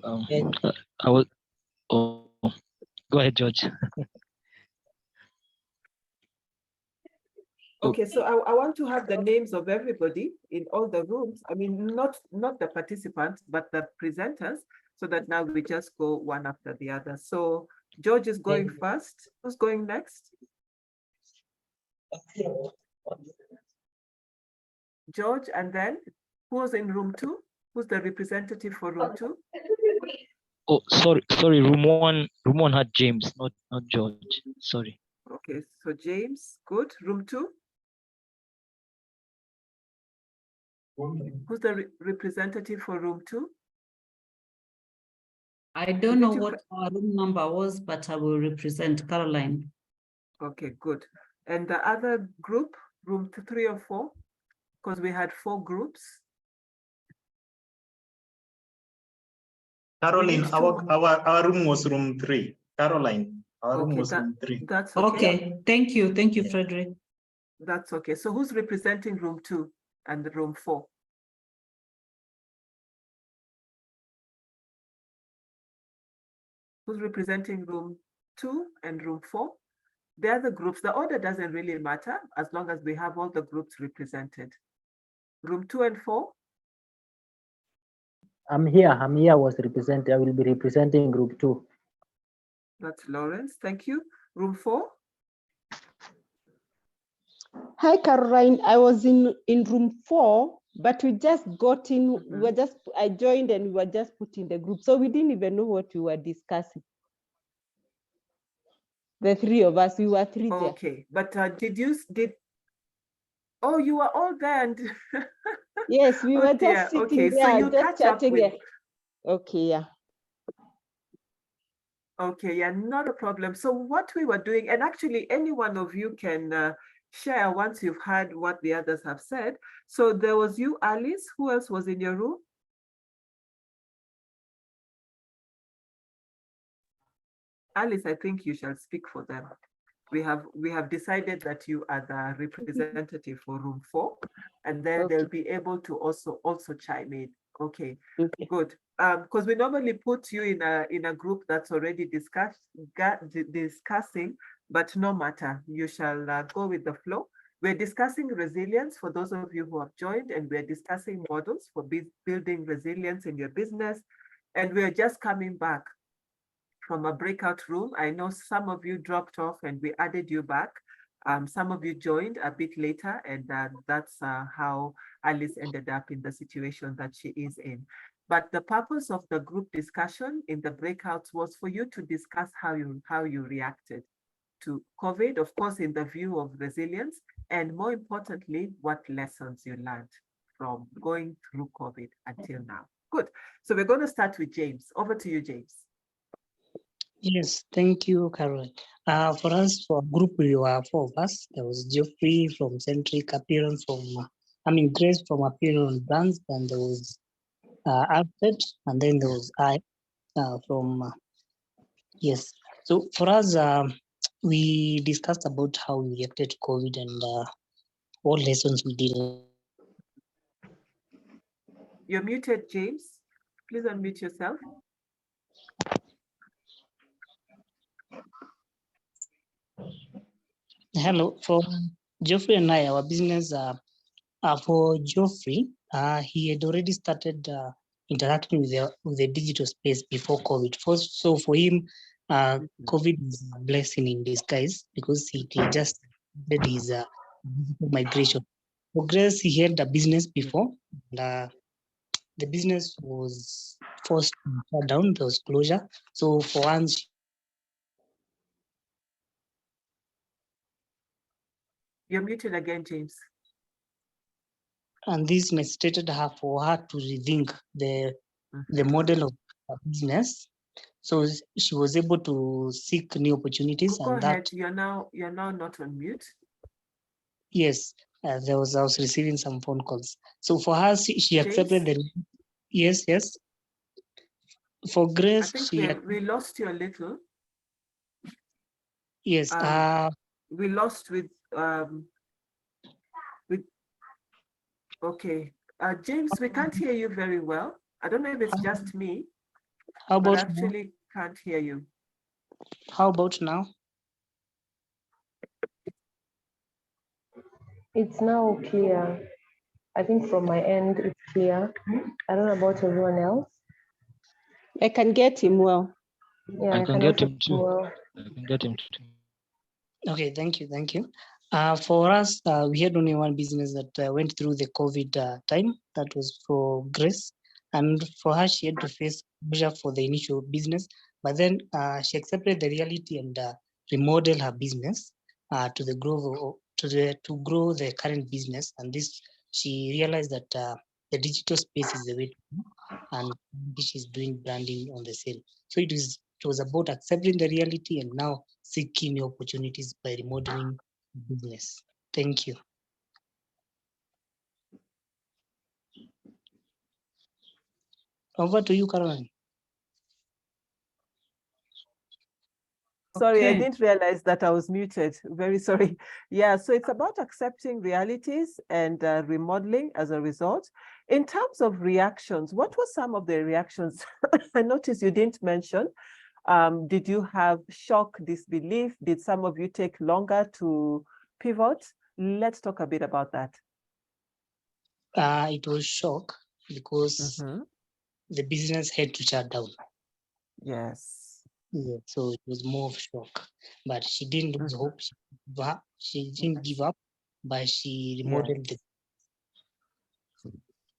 I will. Oh, go ahead, George. Okay, so I want to have the names of everybody in all the rooms. I mean, not the participants, but the presenters, so that now we just go one after the other. So George is going first. Who's going next? George, and then who was in room two? Who's the representative for room two? Oh, sorry. Room one had James, not George. Sorry. Okay, so James, good. Room two? Who's the representative for room two? I don't know what our room number was, but I will represent Caroline. Okay, good. And the other group, room 3 or 4? Because we had 4 groups. Caroline, our room was room 3. Caroline, our room was room 3. That's okay. Okay, thank you, Frederick. That's okay. So who's representing room 2 and room 4? Who's representing room 2 and room 4? The other groups, the order doesn't really matter as long as we have all the groups represented. Room 2 and 4? I'm here, was represented. I will be representing group 2. That's Lawrence, thank you. Room 4? Hi, Caroline. I was in room 4, but we just got in, I joined and we were just put in the group. So we didn't even know what we were discussing. The 3 of us, we were 3 there. Okay, but oh, you were all there and yes, we were just sitting there, so you just chatting. Okay, yeah. Okay, yeah, not a problem. So what we were doing, and actually any one of you can share once you've heard what the others have said. So there was you, Alice. Who else was in your room? Alice, I think you shall speak for them. We have decided that you are the representative for room 4, and then they'll be able to also chime in. Okay, good. Because we normally put you in a group that's already discussing, but no matter, you shall go with the flow. We're discussing resilience for those of you who have joined, and we're discussing models for building resilience in your business. And we're just coming back from a breakout room. I know some of you dropped off and we added you back. Some of you joined a bit later, and that's how Alice ended up in the situation that she is in. But the purpose of the group discussion in the breakouts was for you to discuss how you reacted to COVID, of course, in the view of resilience, and more importantly, what lessons you learned from going through COVID until now. Good. So we're going to start with James. Over to you, James. Yes, thank you, Carol. For us, for group, we were 4 of us. There was Geoffrey from Centric, Appeal from, Grace from Appeal on Brands, and there was Alfred, and then there was I from, yes. So for us, we discussed about how we reacted to COVID and what lessons we did. You're muted, James. Please unmute yourself. Hello, for Geoffrey and I, our business, for Geoffrey, he had already started interacting with the digital space before COVID. So for him, COVID is a blessing in disguise because he just did his digital migration. For Grace, he had a business before, and the business was forced to shut down. There was closure. So for once, You're muted again, James. and this necessitated her for her to rethink the model of her business. So she was able to seek new opportunities, Go and ahead. that You're now not on mute. yes, I was receiving some phone calls. So for her, she accepted the yes. For I Grace, think we lost you a little. Yes. We lost with okay. James, we can't hear you very well. I don't know if it's just me. How about but actually now? Can't hear you. How about now? It's now clear. I think from my end, it's clear. I don't know about everyone else. I can get him well. Yeah, I can get him too. Well. I can get him too. Okay, thank you. For us, we had only one business that went through the COVID time. That was for Grace, and for her, she had to face pressure for the initial business. But then she accepted the reality and remodeled her business to grow the current business. And this, she realized that the digital space is the way to go, and she's doing branding on the same. So it was about accepting the reality and now seeking new opportunities by remodeling business. Thank you. Over to you, Caroline. Sorry, I didn't realize that I was muted. Very sorry. Yeah, so it's about accepting realities and remodeling as a result. In terms of reactions, what were some of the reactions? I noticed you didn't mention. Did you have shock, disbelief? Did some of you take longer to pivot? Let's talk a bit about that. It was shock because the business had to shut down. Yes. Yeah, so it was more of shock, but she didn't lose hope. She didn't give up, but she remodeled the.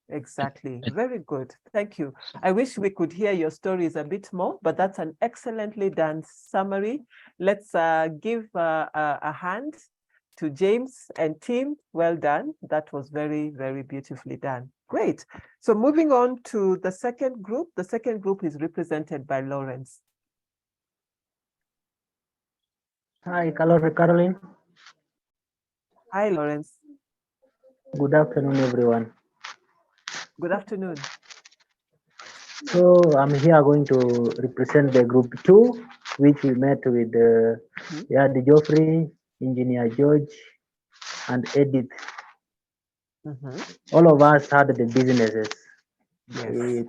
Exactly. Very good. Thank you. I wish we could hear your stories a bit more, but that's an excellently done summary. Let's give a hand to James and team. Well done. That was very, very beautifully done. Great. So moving on to the second group. The second group is represented by Lawrence. Hi, Caroline. Hi, Lawrence. Good afternoon, everyone. Good afternoon. So I'm here going to represent the group 2, which we met with the Geoffrey, Engineer George, and Edith. All of us had the businesses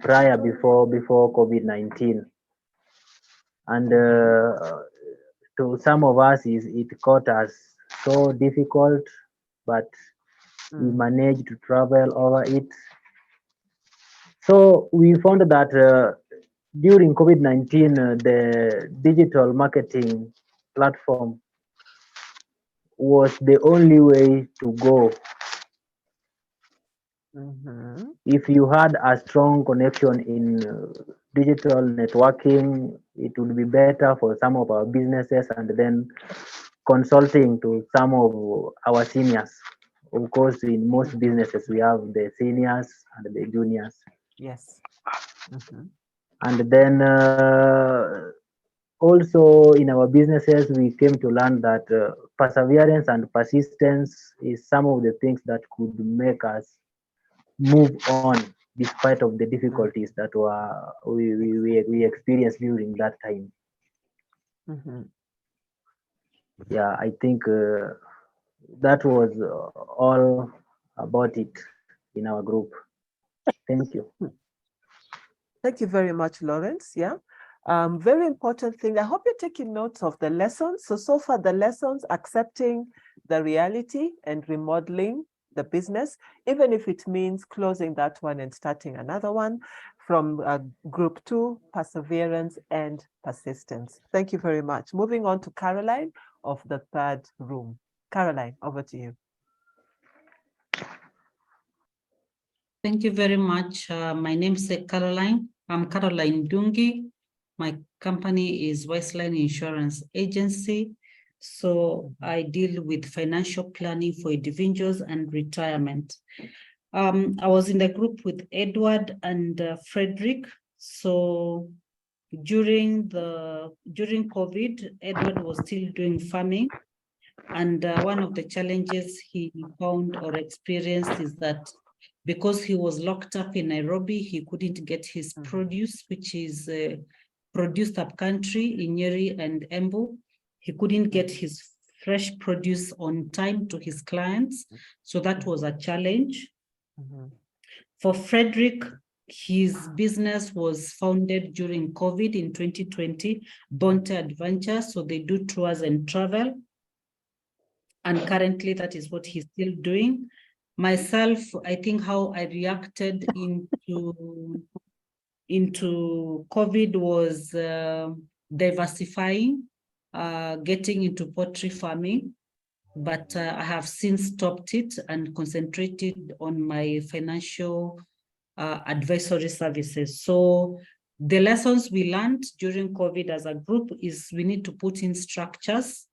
prior before COVID-19, and to some of us it caught us so difficult, but we managed to travel over it. So we found that during COVID-19, the digital marketing platform was the only way to go. If you had a strong connection in digital networking, it would be better for some of our businesses, and then consulting to some of our seniors. Of course, in most businesses, we have the seniors and the juniors. Yes. And then also in our businesses, we came to learn that perseverance and persistence is some of the things that could make us move on despite of the difficulties that we experienced during that time. Yeah, I think that was all about it in our group. Thank you. Thank you very much, Lawrence. Yeah. Very important thing. I hope you're taking notes of the lessons. So far the lessons: accepting the reality and remodeling the business, even if it means closing that one and starting another one. from group 2, perseverance and persistence. Thank you very much. Moving on to Caroline of the third room. Caroline, over to you. Thank you very much. My name is Caroline. I'm Caroline Dungi. My company is Waistline Insurance Agency. So I deal with financial planning for individuals and retirement. I was in the group with Edward and Frederick. So during COVID, Edward was still doing farming. And one of the challenges he found or experienced is that because he was locked up in Nairobi, he couldn't get his produce, which is produced up country in Nyeri and Embu. He couldn't get his fresh produce on time to his clients. So that was a challenge. For Frederick, his business was founded during COVID in 2020, Bonte Adventure. So they do tours and travel. And currently that is what he's still doing. Myself, I think how I reacted into COVID was diversifying, getting into poultry farming, but I have since stopped it and concentrated on my financial advisory services. So the lessons we learned during COVID as a group is we need to put in structures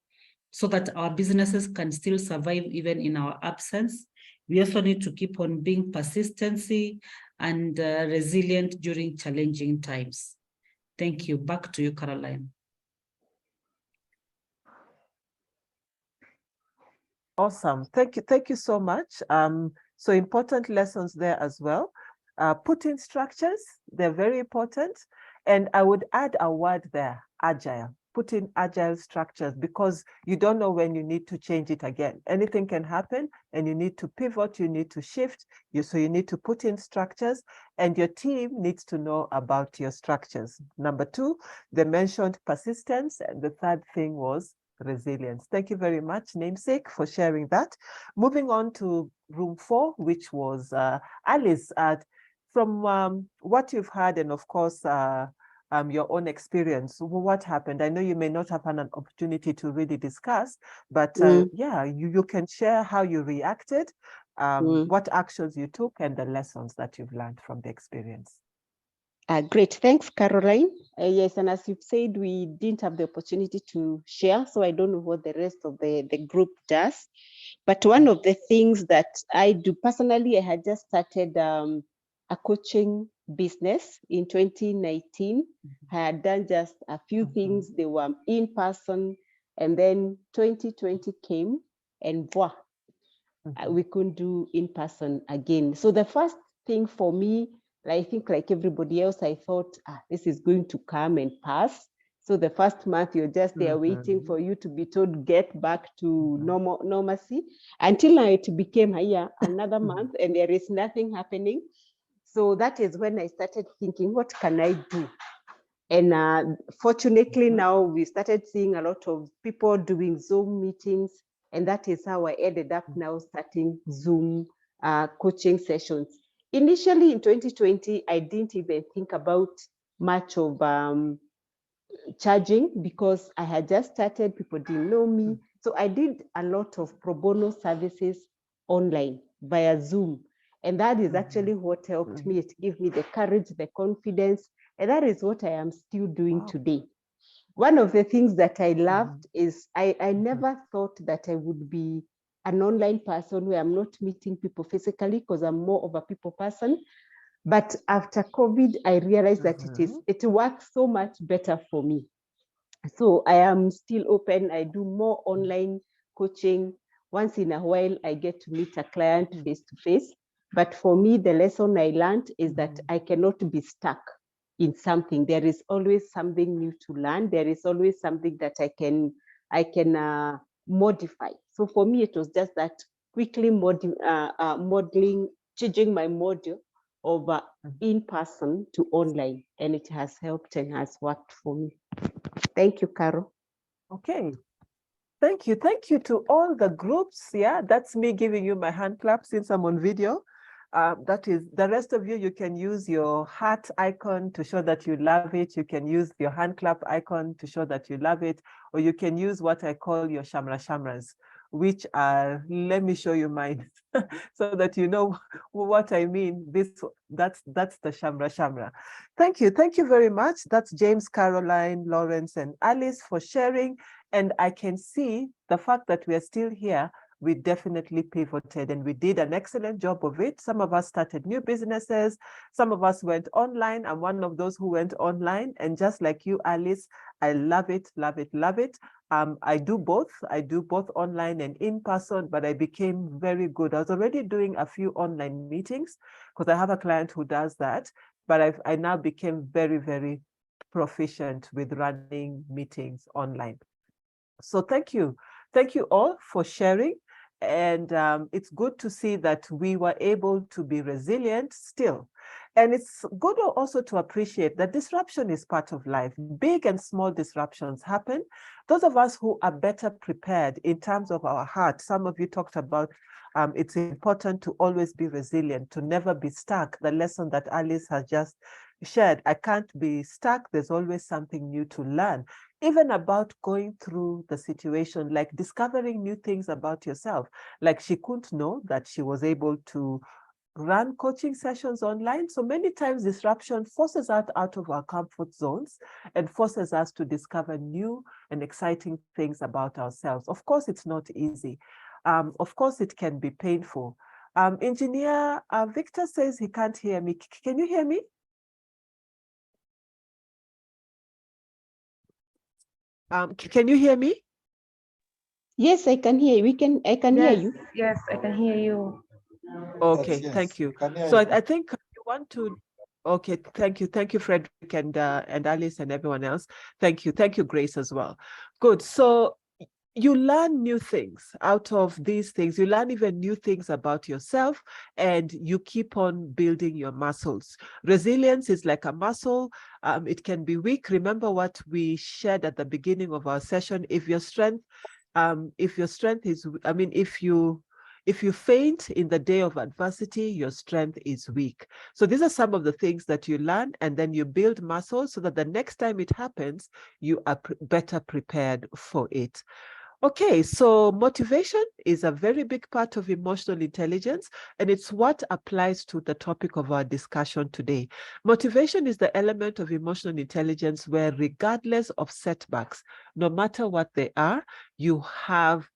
so that our businesses can still survive even in our absence. We also need to keep on being persistency and resilient during challenging times. Thank you. Back to you, Caroline. Awesome. Thank you so much. So important lessons there as well. Put in structures, they're very important. And I would add a word there, agile. Put in agile structures because you don't know when you need to change it again. Anything can happen and you need to pivot, you need to shift. So you need to put in structures and your team needs to know about your structures. Number 2, they mentioned persistence. And the third thing was resilience. Thank you very much, Namesake, for sharing that. Moving on to room 4, which was Alice. From what you've heard and of course, your own experience, what happened? I know you may not have had an opportunity to really discuss, but yeah, you can share how you reacted, what actions you took, and the lessons that you've learned from the experience. Great, thanks, Caroline. Yes, and as you've said, we didn't have the opportunity to share, so I don't know what the rest of the group does. But one of the things that I do personally, I had just started a coaching business in 2019. I had done just a few things. They were in person, and then 2020 came and voila, we couldn't do in person again. So the first thing for me, I think like everybody else, I thought this is going to come and pass. So the first month you're just there waiting for you to be told get back to normalcy, until now it became another month and there is nothing happening. So that is when I started thinking, what can I do? And fortunately now we started seeing a lot of people doing Zoom meetings, and that is how I ended up now starting Zoom coaching sessions. Initially in 2020, I didn't even think about much of charging because I had just started, people didn't know me. So I did a lot of pro bono services online via Zoom. And that is actually what helped me. It gave me the courage, the confidence, and that is what I am still doing today. One of the things that I loved is I never thought that I would be an online person where I'm not meeting people physically because I'm more of a people person. But after COVID, I realized that it works so much better for me. So I am still open. I do more online coaching. Once in a while, I get to meet a client face to face. But for me, the lesson I learned is that I cannot be stuck in something. There is always something new to learn. There is always something that I can modify. So for me, it was just that quickly modeling, changing my model over in person to online, and it has helped and has worked for me. Thank you, Carol. Okay. Thank you. Thank you to all the groups. Yeah, that's me giving you my hand clap since I'm on video. That is, the rest of you, you can use your heart icon to show that you love it. You can use your hand clap icon to show that you love it, or you can use what I call your shamra shamras, which are, let me show you mine so that you know what I mean. That's the shamra shamra. Thank you very much. That's James, Caroline, Lawrence, and Alice for sharing. And I can see the fact that we are still here. We definitely pivoted and we did an excellent job of it. Some of us started new businesses. Some of us went online. I'm one of those who went online. And just like you, Alice, I love it, love it, love it. I do both. I do both online and in person, but I became very good. I was already doing a few online meetings because I have a client who does that, but I now became very, very proficient with running meetings online. So thank you. Thank you all for sharing. And it's good to see that we were able to be resilient still. And it's good also to appreciate that disruption is part of life. Big and small disruptions happen. Those of us who are better prepared in terms of our heart, some of you talked about it's important to always be resilient, to never be stuck. The lesson that Alice has just shared, I can't be stuck. There's always something new to learn. Even about going through the situation, like discovering new things about yourself. Like she couldn't know that she was able to run coaching sessions online. So many times disruption forces us out of our comfort zones and forces us to discover new and exciting things about ourselves. Of course, it's not easy. Of course, it can be painful. Engineer Victor says he can't hear me. Can you hear me? Can you hear me? Yes, I can hear you. I can hear you. Yes, I can hear you. Okay, Yes, thank you. can hear So you. I think you want to. Okay, thank you, Frederick and Alice and everyone else. Thank you, Grace as well. Good. So you learn new things out of these things. You learn even new things about yourself, and you keep on building your muscles. Resilience is like a muscle. It can be weak. Remember what we shared at the beginning of our session. If your strength is, I mean, if you faint in the day of adversity, your strength is weak. So these are some of the things that you learn, and then you build muscles so that the next time it happens, you are better prepared for it. Okay, so motivation is a very big part of emotional intelligence, and it's what applies to the topic of our discussion today. Motivation is the element of emotional intelligence where, regardless of setbacks, no matter what they are, you have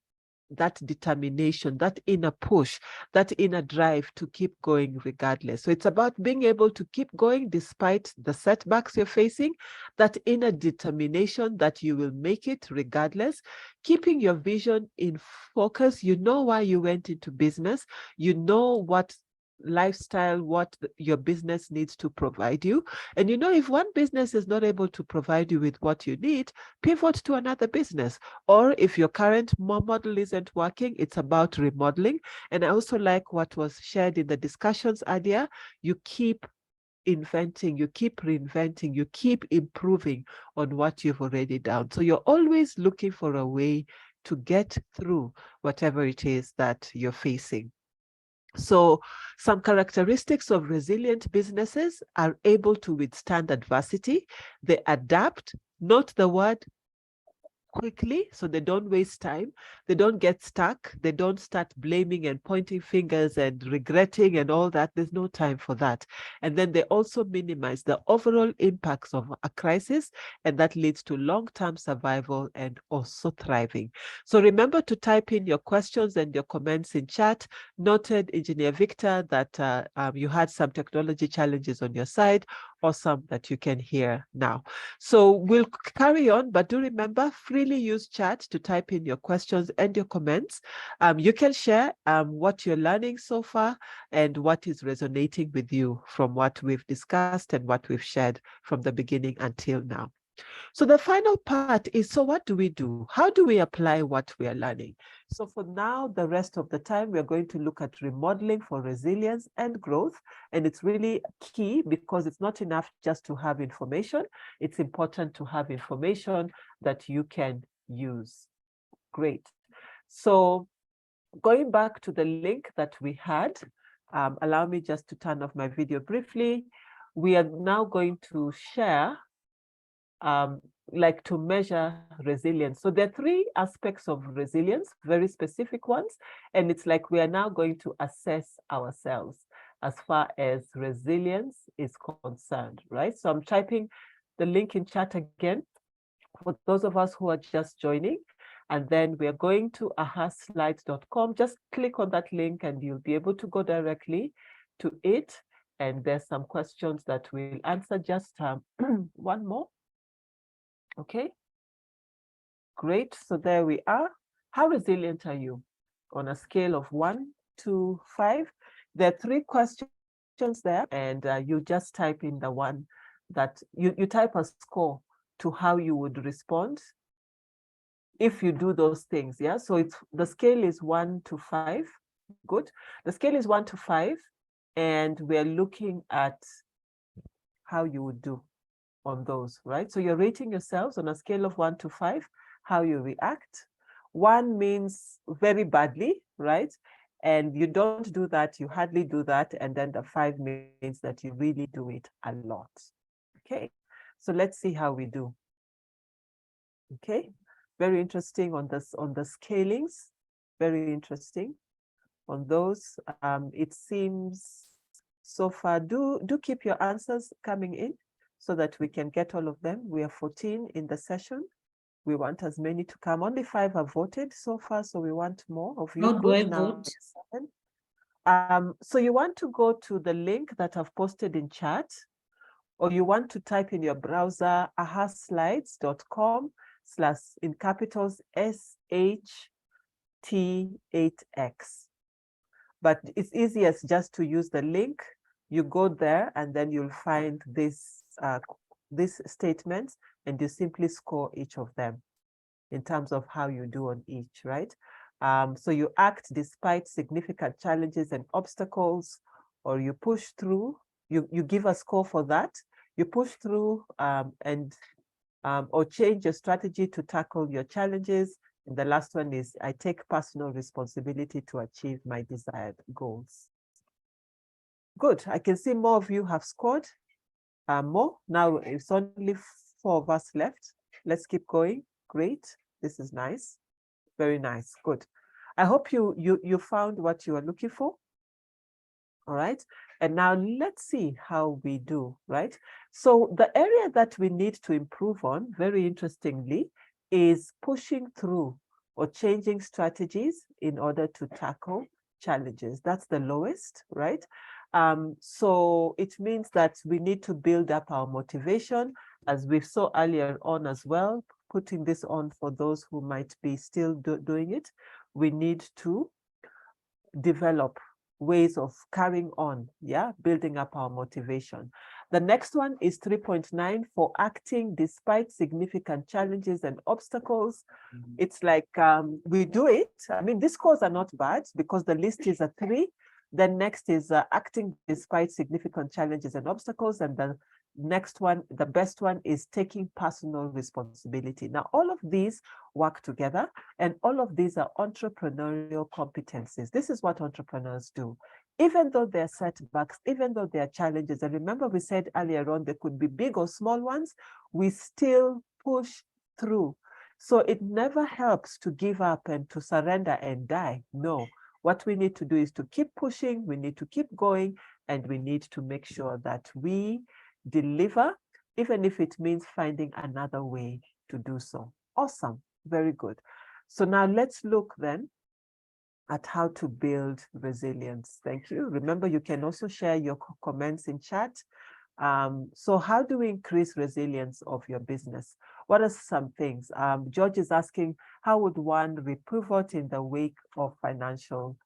that determination, that inner push, that inner drive to keep going regardless. So it's about being able to keep going despite the setbacks you're facing, that inner determination that you will make it regardless, keeping your vision in focus. You know why you went into business. You know what lifestyle, what your business needs to provide you. And you know, if one business is not able to provide you with what you need, pivot to another business. Or if your current model isn't working, it's about remodeling. And I also like what was shared in the discussions earlier. You keep inventing, you keep reinventing, you keep improving on what you've already done. So you're always looking for a way to get through whatever it is that you're facing. So some characteristics of resilient businesses are able to withstand adversity. They adapt, note the word quickly, so they don't waste time. They don't get stuck. They don't start blaming and pointing fingers and regretting and all that. There's no time for that. And then they also minimize the overall impacts of a crisis, and that leads to long-term survival and also thriving. So remember to type in your questions and your comments in chat. Noted, Engineer Victor, that you had some technology challenges on your side. Awesome that you can hear now. So we'll carry on, but do remember, freely use chat to type in your questions and your comments. You can share what you're learning so far and what is resonating with you from what we've discussed and what we've shared from the beginning until now. So the final part is, so what do we do? How do we apply what we are learning? So for now, the rest of the time, we're going to look at remodeling for resilience and growth. And it's really key because it's not enough just to have information. It's important to have information that you can use. Great. So going back to the link that we had, allow me just to turn off my video briefly. We are now going to share like to measure resilience. So there are 3 aspects of resilience, very specific ones. And it's like we are now going to assess ourselves as far as resilience is concerned, right? So I'm typing the link in chat again for those of us who are just joining. And then we are going to ahaslides.com. Just click on that link and you'll be able to go directly to it. And there's some questions that we'll answer. Just one more. Okay, great. So there we are. How resilient are you? On a scale of 1 to 5. There are 3 questions there, and you just type in the one that you type a score to how you would respond if you do those things. Yeah, so it's the scale is 1 to 5. Good. The scale is 1 to 5, and we're looking at how you would do on those, right? So you're rating yourselves on a scale of 1 to 5, how you react. 1 means very badly, right? And you don't do that, you hardly do that. And then the 5 means that you really do it a lot. Okay, so let's see how we do. Okay, very interesting on this, on the scalings, very interesting on those. It seems so far, do keep your answers coming in so that we can get all of them. We are 14 in the session. We want as many to come. Only 5 have voted so far, so we want more of you. How do I Now, vote? 7. So you want to go to the link that I've posted in chat, or you want to type in your browser ahaslides.com/ in capitals SHT8X. But it's easiest just to use the link. You go there and then you'll find this statements, and you simply score each of them in terms of how you do on each, right? So you act despite significant challenges and obstacles, or you push through, you give a score for that, you push through or change your strategy to tackle your challenges. And the last one is, I take personal responsibility to achieve my desired goals. Good, I can see more of you have scored more. Now it's only 4 of us left. Let's keep going. Great, this is nice, very nice, good. I hope you found what you are looking for. All right, and now let's see how we do, right? So the area that we need to improve on, very interestingly, is pushing through or changing strategies in order to tackle challenges. That's the lowest, right? So it means that we need to build up our motivation, as we saw earlier on as well, putting this on for those who might be still doing it. We need to develop ways of carrying on, yeah, building up our motivation. The next one is 3.9 for acting despite significant challenges and obstacles. It's like we do it. I mean, these scores are not bad because the list is a 3. Then next is acting despite significant challenges and obstacles. And the next one, the best one, is taking personal responsibility. Now, all of these work together, and all of these are entrepreneurial competencies. This is what entrepreneurs do. Even though there are setbacks, even though there are challenges, and remember we said earlier on, there could be big or small ones, we still push through. So it never helps to give up and to surrender and die. No, what we need to do is to keep pushing, we need to keep going, and we need to make sure that we deliver, even if it means finding another way to do so. Awesome, very good. So now let's look then at how to build resilience. Thank you. Remember, you can also share your comments in chat. So how do we increase resilience of your business? What are some things? George is asking, how would one repivot in the wake of financial,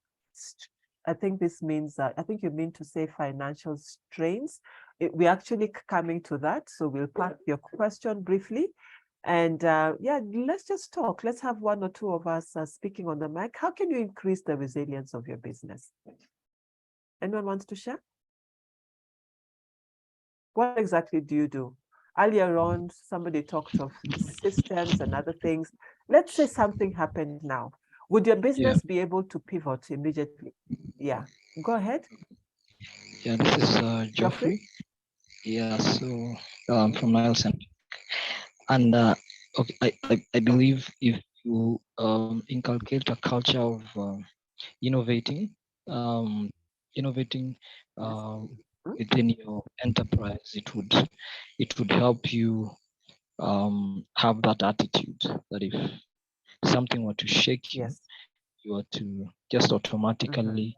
I think this means, I think you mean to say financial strains. We're actually coming to that. So we'll park your question briefly. And yeah, let's just talk. Let's have 1 or 2 of us speaking on the mic. How can you increase the resilience of your business? Anyone wants to share? What exactly do you do? Earlier on, somebody talked of systems and other things. Let's say something happened now. Would your business be able to pivot immediately? Yeah, go ahead. Yeah, this is Geoffrey. Yeah, so from Nielsen. And okay, I believe if you inculcate a culture of innovating, innovating within your enterprise, it would help you have that attitude that if something were to shake you, you are to just automatically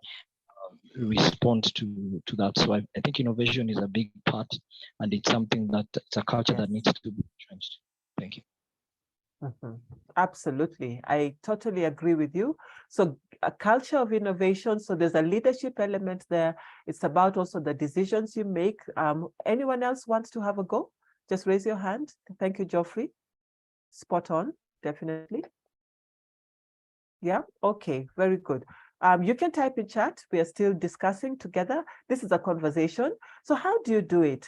respond to that. So I think innovation is a big part, and it's something that it's a culture that needs to be entrenched. Thank you. Absolutely. I totally agree with you. So a culture of innovation. So there's a leadership element there. It's about also the decisions you make. Anyone else wants to have a go? Just raise your hand. Thank you, Geoffrey. Spot on, definitely. Yeah, okay, very good. You can type in chat. We are still discussing together. This is a conversation. So how do you do it?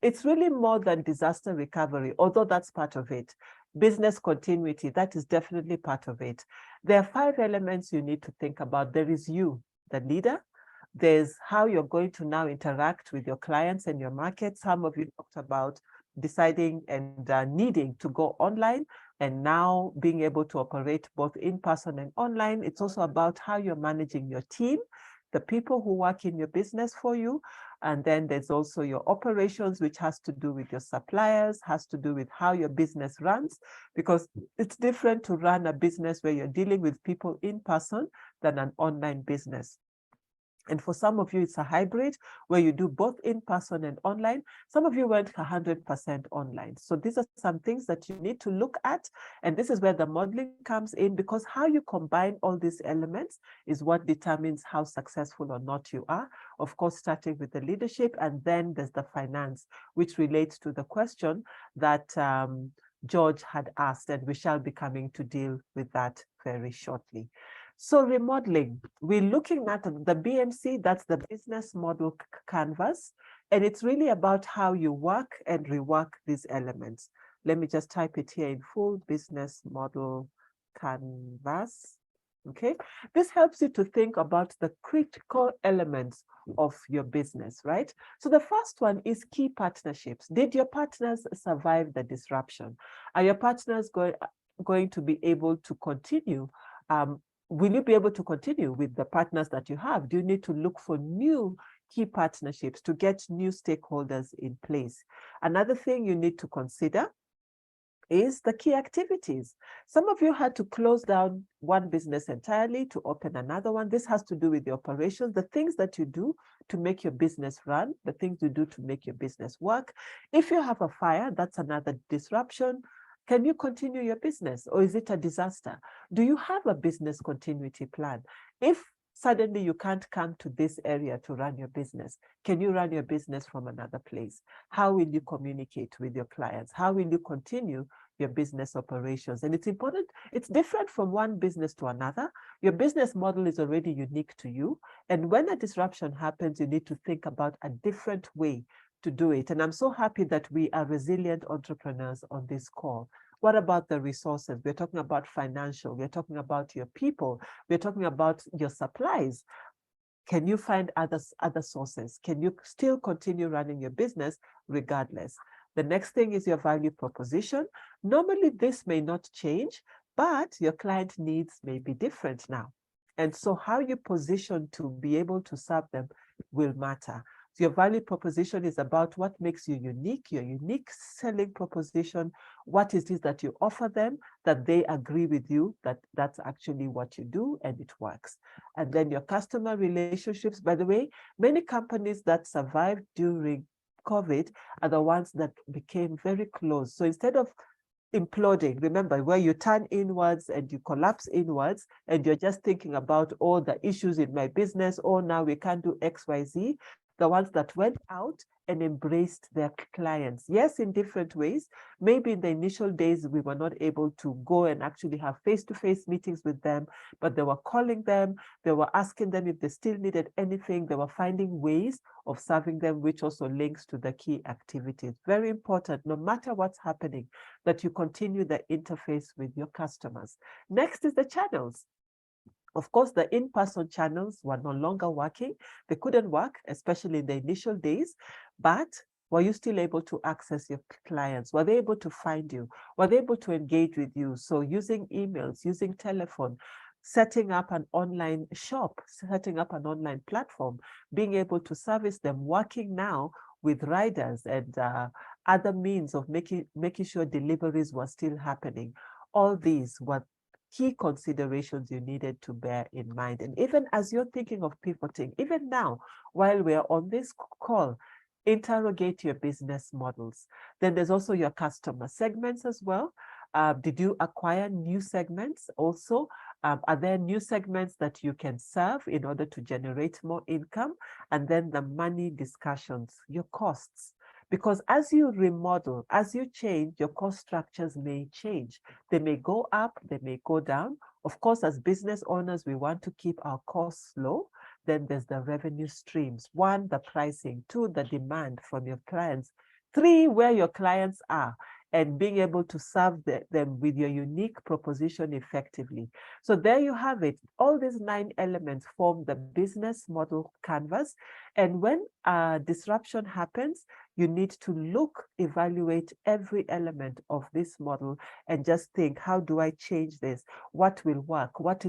It's really more than disaster recovery, although that's part of it. Business continuity, that is definitely part of it. There are 5 elements you need to think about. There is you, the leader. There's how you're going to now interact with your clients and your market. Some of you talked about deciding and needing to go online, and now being able to operate both in person and online. It's also about how you're managing your team, the people who work in your business for you. And then there's also your operations, which has to do with your suppliers, has to do with how your business runs, because it's different to run a business where you're dealing with people in person than an online business. And for some of you, it's a hybrid where you do both in person and online. Some of you went 100% online. So these are some things that you need to look at. And this is where the modeling comes in, because how you combine all these elements is what determines how successful or not you are. Of course, starting with the leadership, and then there's the finance, which relates to the question that George had asked, and we shall be coming to deal with that very shortly. So remodeling, we're looking at the BMC, that's the business model canvas, and it's really about how you work and rework these elements. Let me just type it here in full, business model canvas. Okay, this helps you to think about the critical elements of your business, right? So the first one is key partnerships. Did your partners survive the disruption? Are your partners going to be able to continue? Will you be able to continue with the partners that you have? Do you need to look for new key partnerships to get new stakeholders in place? Another thing you need to consider is the key activities. Some of you had to close down one business entirely to open another one. This has to do with the operations, the things that you do to make your business run, the things you do to make your business work. If you have a fire, that's another disruption. Can you continue your business, or is it a disaster? Do you have a business continuity plan? If suddenly you can't come to this area to run your business, can you run your business from another place? How will you communicate with your clients? How will you continue your business operations? And it's important, it's different from one business to another. Your business model is already unique to you. And when a disruption happens, you need to think about a different way to do it. And I'm so happy that we are resilient entrepreneurs on this call. What about the resources? We're talking about financial, we're talking about your people, we're talking about your supplies. Can you find other sources? Can you still continue running your business regardless? The next thing is your value proposition. Normally this may not change, but your client needs may be different now. And so how you position to be able to serve them will matter. So your value proposition is about what makes you unique, your unique selling proposition. What is it that you offer them that they agree with you that that's actually what you do and it works? And then your customer relationships. By the way, many companies that survived during COVID are the ones that became very close. So instead of imploding, remember, where you turn inwards and you collapse inwards and you're just thinking about all the issues in my business, oh, now we can't do X, Y, Z. The ones that went out and embraced their clients. Yes, in different ways. Maybe in the initial days, we were not able to go and actually have face-to-face meetings with them, but they were calling them, they were asking them if they still needed anything, they were finding ways of serving them, which also links to the key activities. Very important, no matter what's happening, that you continue the interface with your customers. Next is the channels. Of course, the in-person channels were no longer working. They couldn't work, especially in the initial days, but were you still able to access your clients? Were they able to find you? Were they able to engage with you? So using emails, using telephone, setting up an online shop, setting up an online platform, being able to service them, working now with riders and other means of making sure deliveries were still happening. All these were key considerations you needed to bear in mind. And even as you're thinking of pivoting, even now, while we're on this call, interrogate your business models. Then there's also your customer segments as well. Did you acquire new segments also? Are there new segments that you can serve in order to generate more income? And then the money discussions, your costs. Because as you remodel, as you change, your cost structures may change. They may go up, they may go down. Of course, as business owners, we want to keep our costs low. Then there's the revenue streams. 1, the pricing. 2, the demand from your clients. 3, where your clients are and being able to serve them with your unique proposition effectively. So there you have it. All these 9 elements form the business model canvas. And when disruption happens, you need to look, evaluate every element of this model and just think, how do I change this? What will work? What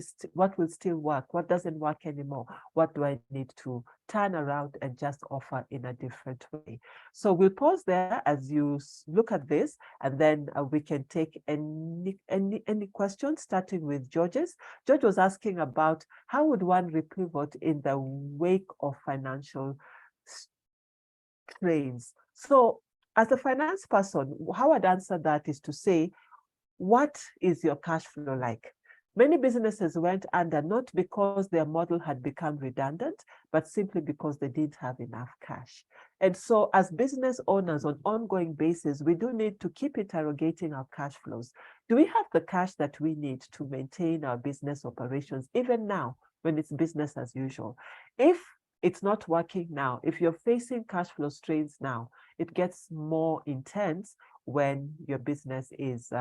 will still work? What doesn't work anymore? What do I need to turn around and just offer in a different way? So we'll pause there as you look at this, and then we can take any questions, starting with George's. George was asking about how would one repivot in the wake of financial strains. So as a finance person, how I'd answer that is to say, what is your cash flow like? Many businesses went under not because their model had become redundant, but simply because they didn't have enough cash. And so as business owners on an ongoing basis, we do need to keep interrogating our cash flows. Do we have the cash that we need to maintain our business operations, even now when it's business as usual? If it's not working now, if you're facing cash flow strains now, it gets more intense when your business is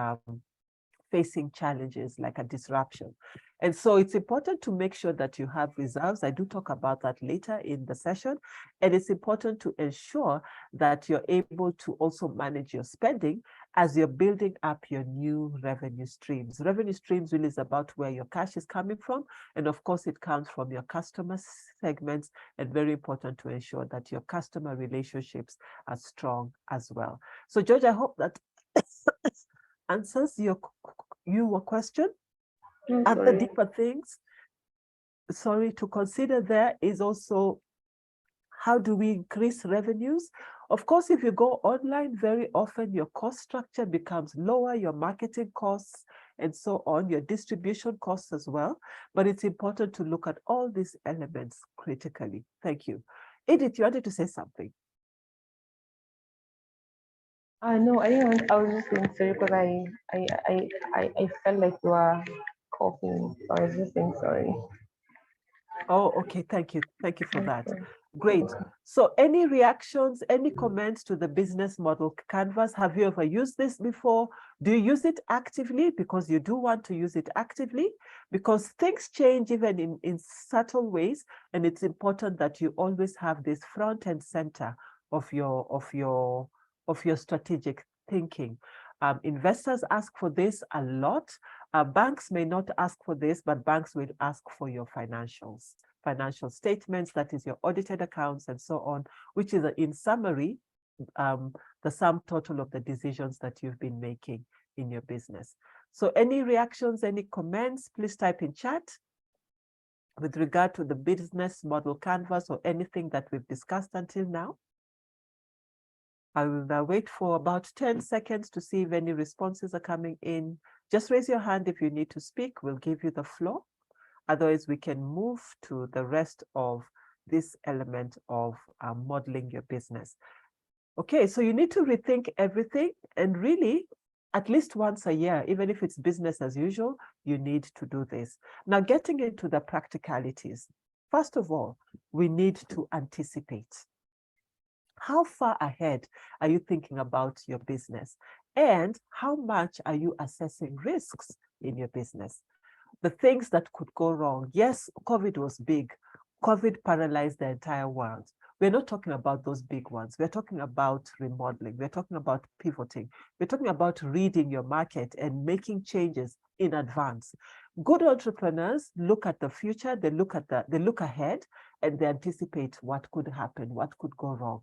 facing challenges like a disruption. And so it's important to make sure that you have reserves. I do talk about that later in the session. And it's important to ensure that you're able to also manage your spending as you're building up your new revenue streams. Revenue streams really is about where your cash is coming from. And of course, it comes from your customer segments, and very important to ensure that your customer relationships are strong as well. So George, I hope that answers your question. Other deeper things, to consider there is also, how do we increase revenues? Of course, if you go online, very often your cost structure becomes lower, your marketing costs and so on, your distribution costs as well. But it's important to look at all these elements critically. Thank you. Edith, you wanted to say something? No, I didn't. I was just saying sorry because I felt like you were coughing. So I was just saying sorry. Oh, okay. Thank you. Thank you for that. Great. So any reactions, any comments to the business model canvas? Have you ever used this before? Do you use it actively? Because you do want to use it actively, because things change even in subtle ways. And it's important that you always have this front and center of your strategic thinking. Investors ask for this a lot. Banks may not ask for this, but banks will ask for your financial statements, that is your audited accounts and so on, which is in summary, the sum total of the decisions that you've been making in your business. So any reactions, any comments, please type in chat with regard to the business model canvas or anything that we've discussed until now. I will now wait for about 10 seconds to see if any responses are coming in. Just raise your hand if you need to speak. We'll give you the floor. Otherwise, we can move to the rest of this element of modeling your business. Okay, so you need to rethink everything, and really, at least once a year, even if it's business as usual, you need to do this. Now, getting into the practicalities. First of all, we need to anticipate. How far ahead are you thinking about your business? And how much are you assessing risks in your business? the things that could go wrong. Yes, COVID was big. COVID paralyzed the entire world. We're not talking about those big ones. We're talking about remodeling. We're talking about pivoting. We're talking about reading your market and making changes in advance. Good entrepreneurs look at the future, they look ahead, and they anticipate what could happen, what could go wrong.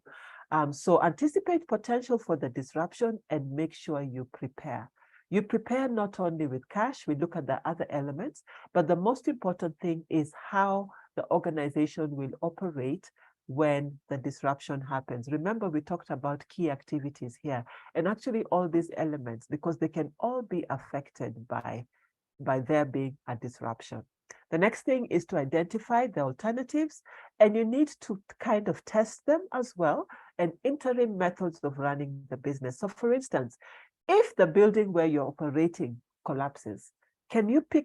So anticipate potential for the disruption and make sure you prepare. You prepare not only with cash, we look at the other elements, but the most important thing is how the organization will operate when the disruption happens. Remember, we talked about key activities here, and actually all these elements, because they can all be affected by there being a disruption. The next thing is to identify the alternatives, and you need to kind of test them as well, and interim methods of running the business. So for instance, if the building where you're operating collapses,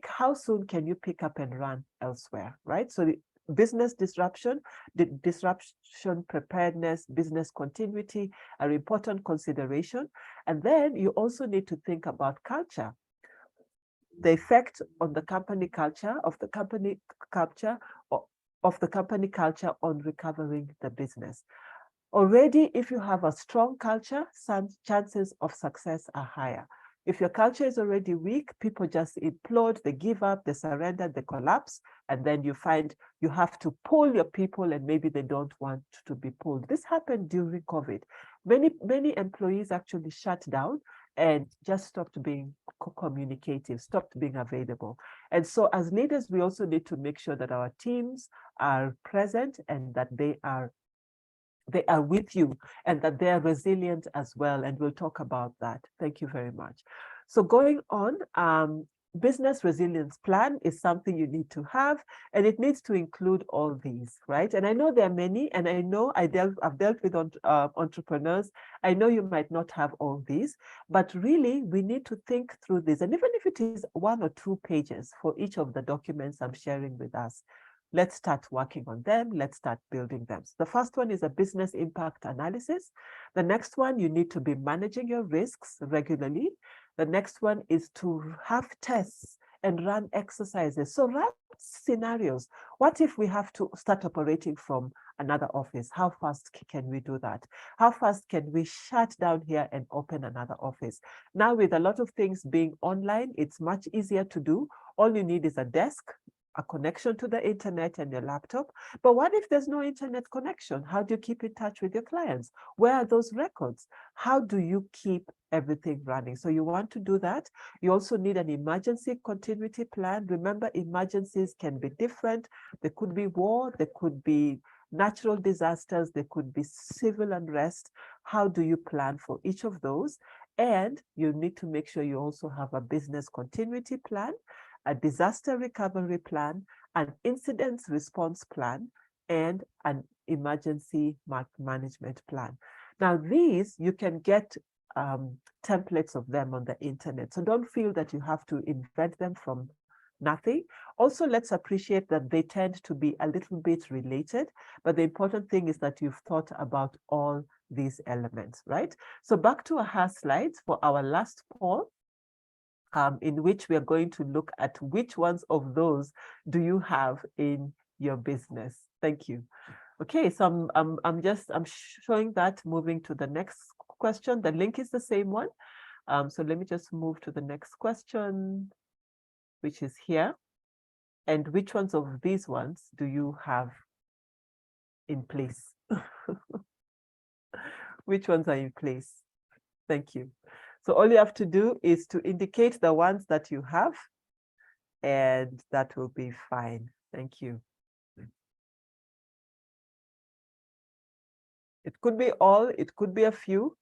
how soon can you pick up and run elsewhere, right? So the business disruption, the disruption preparedness, business continuity are important consideration. And then you also need to think about culture. The effect on the company culture, of the company culture on recovering the business. Already, if you have a strong culture, some chances of success are higher. If your culture is already weak, people just implode, they give up, they surrender, they collapse, and then you find you have to pull your people and maybe they don't want to be pulled. This happened during COVID. Many employees actually shut down and just stopped being communicative, stopped being available. And so as leaders, we also need to make sure that our teams are present and that they are with you and that they are resilient as well. And we'll talk about that. Thank you very much. So going on, business resilience plan is something you need to have, and it needs to include all these, right? And I know there are many, and I know I've dealt with entrepreneurs. I know you might not have all these, but really we need to think through this. And even if it is 1 or 2 pages for each of the documents I'm sharing with us, let's start working on them. Let's start building them. So the first one is a business impact analysis. The next one, you need to be managing your risks regularly. The next one is to have tests and run exercises. So run scenarios. What if we have to start operating from another office? How fast can we do that? How fast can we shut down here and open another office? Now, with a lot of things being online, it's much easier to do. All you need is a desk, a connection to the internet and your laptop. But what if there's no internet connection? How do you keep in touch with your clients? Where are those records? How do you keep everything running? So you want to do that. You also need an emergency continuity plan. Remember, emergencies can be different. There could be war, there could be natural disasters, there could be civil unrest. How do you plan for each of those? And you need to make sure you also have a business continuity plan, a disaster recovery plan, an incident response plan, and an emergency management plan. Now, these, you can get templates of them on the internet. So don't feel that you have to invent them from nothing. Also, let's appreciate that they tend to be a little bit related, but the important thing is that you've thought about all these elements, right? So back to our slides for our last poll, in which we are going to look at which ones of those do you have in your business. Thank you. Okay, so I'm showing that, moving to the next question. The link is the same one. So let me just move to the next question, which is here. And which ones of these ones do you have in place? Which ones are in place? Thank you. So all you have to do is to indicate the ones that you have, and that will be fine. Thank you. It could be all, it could be a few,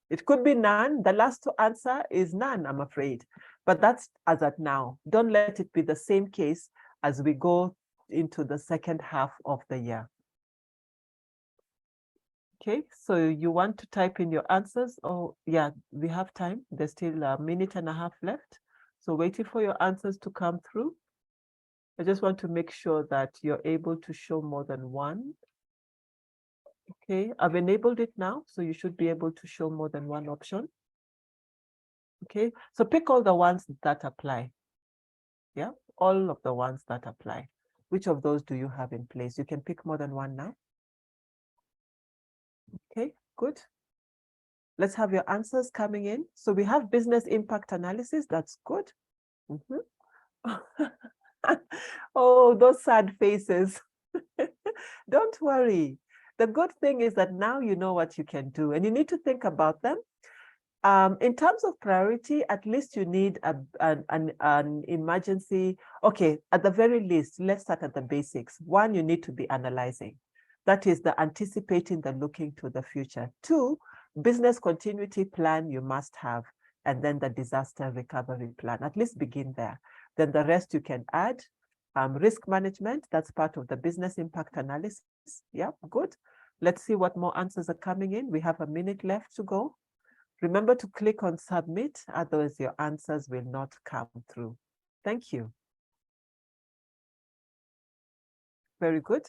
it could be none. The last to answer is none, I'm afraid. But that's as at now. Don't let it be the same case as we go into the second half of the year. Okay, so you want to type in your answers? Oh, yeah, we have time. There's still 1.5 minutes left. So waiting for your answers to come through. I just want to make sure that you're able to show more than one. Okay, I've enabled it now, so you should be able to show more than one option. Okay, so pick all the ones that apply. Yeah, all of the ones that apply. Which of those do you have in place? You can pick more than one now. Okay, good. Let's have your answers coming in. So we have business impact analysis. That's good. Oh, those sad faces. Don't worry. The good thing is that now you know what you can do, and you need to think about them. In terms of priority, at least you need an emergency. Okay, at the very least, let's start at the basics. One, you need to be analyzing. That is the anticipating, the looking to the future. Two, business continuity plan you must have, and then the disaster recovery plan. At least begin there. Then the rest you can add. Risk management, that's part of the business impact analysis. Yeah, good. Let's see what more answers are coming in. We have a minute left to go. Remember to click on submit, otherwise your answers will not come through. Thank you. Very good.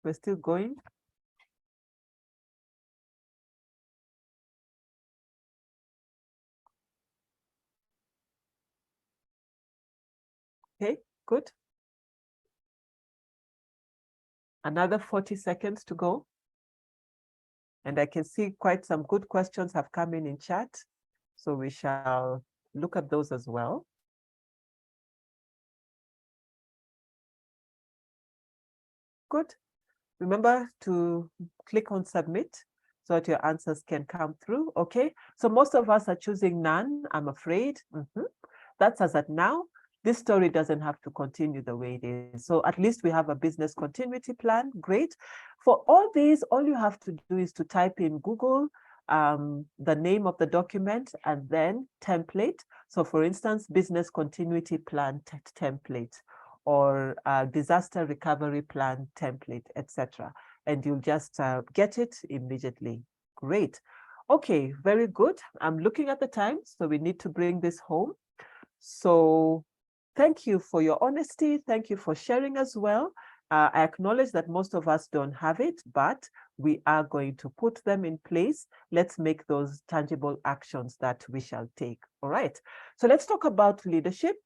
We're still going. Okay, good. Another 40 seconds to go. And I can see quite some good questions have come in chat. So we shall look at those as well. Good. Remember to click on submit so that your answers can come through. Okay, so most of us are choosing none, I'm afraid. That's as at now. This story doesn't have to continue the way it is. So at least we have a business continuity plan. Great. For all these, all you have to do is to type in Google the name of the document and then template. So for instance, business continuity plan template, or disaster recovery plan template, etc. And you'll just get it immediately. Great. Okay, very good. I'm looking at the time, so we need to bring this home. So thank you for your honesty. Thank you for sharing as well. I acknowledge that most of us don't have it, but we are going to put them in place. Let's make those tangible actions that we shall take. All right. So let's talk about leadership.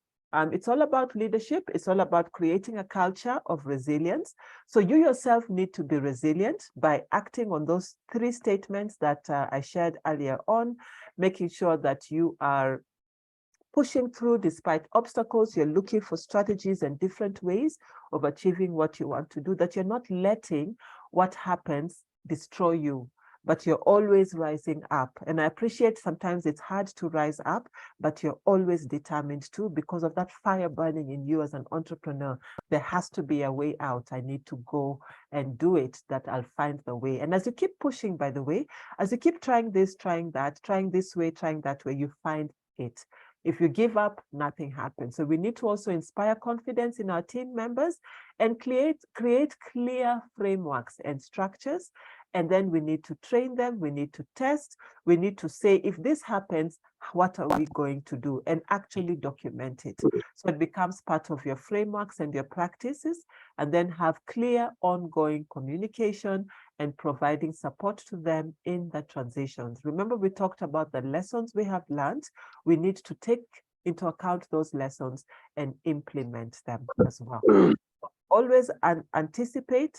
It's all about leadership. It's all about creating a culture of resilience. So you yourself need to be resilient by acting on those 3 statements that I shared earlier on, making sure that you are pushing through despite obstacles. You're looking for strategies and different ways of achieving what you want to do, that you're not letting what happens destroy you, but you're always rising up. And I appreciate sometimes it's hard to rise up, but you're always determined to, because of that fire burning in you as an entrepreneur. There has to be a way out. I need to go and do it, that I'll find the way. And as you keep pushing, by the way, as you keep trying this, trying that, trying this way, trying that way, you find it. If you give up, nothing happens. So we need to also inspire confidence in our team members and create clear frameworks and structures. And then we need to train them. We need to test. We need to say, if this happens, what are we going to do? And actually document it. So it becomes part of your frameworks and your practices, and then have clear ongoing communication and providing support to them in the transitions. Remember, we talked about the lessons we have learned. We need to take into account those lessons and implement them as well. Always anticipate,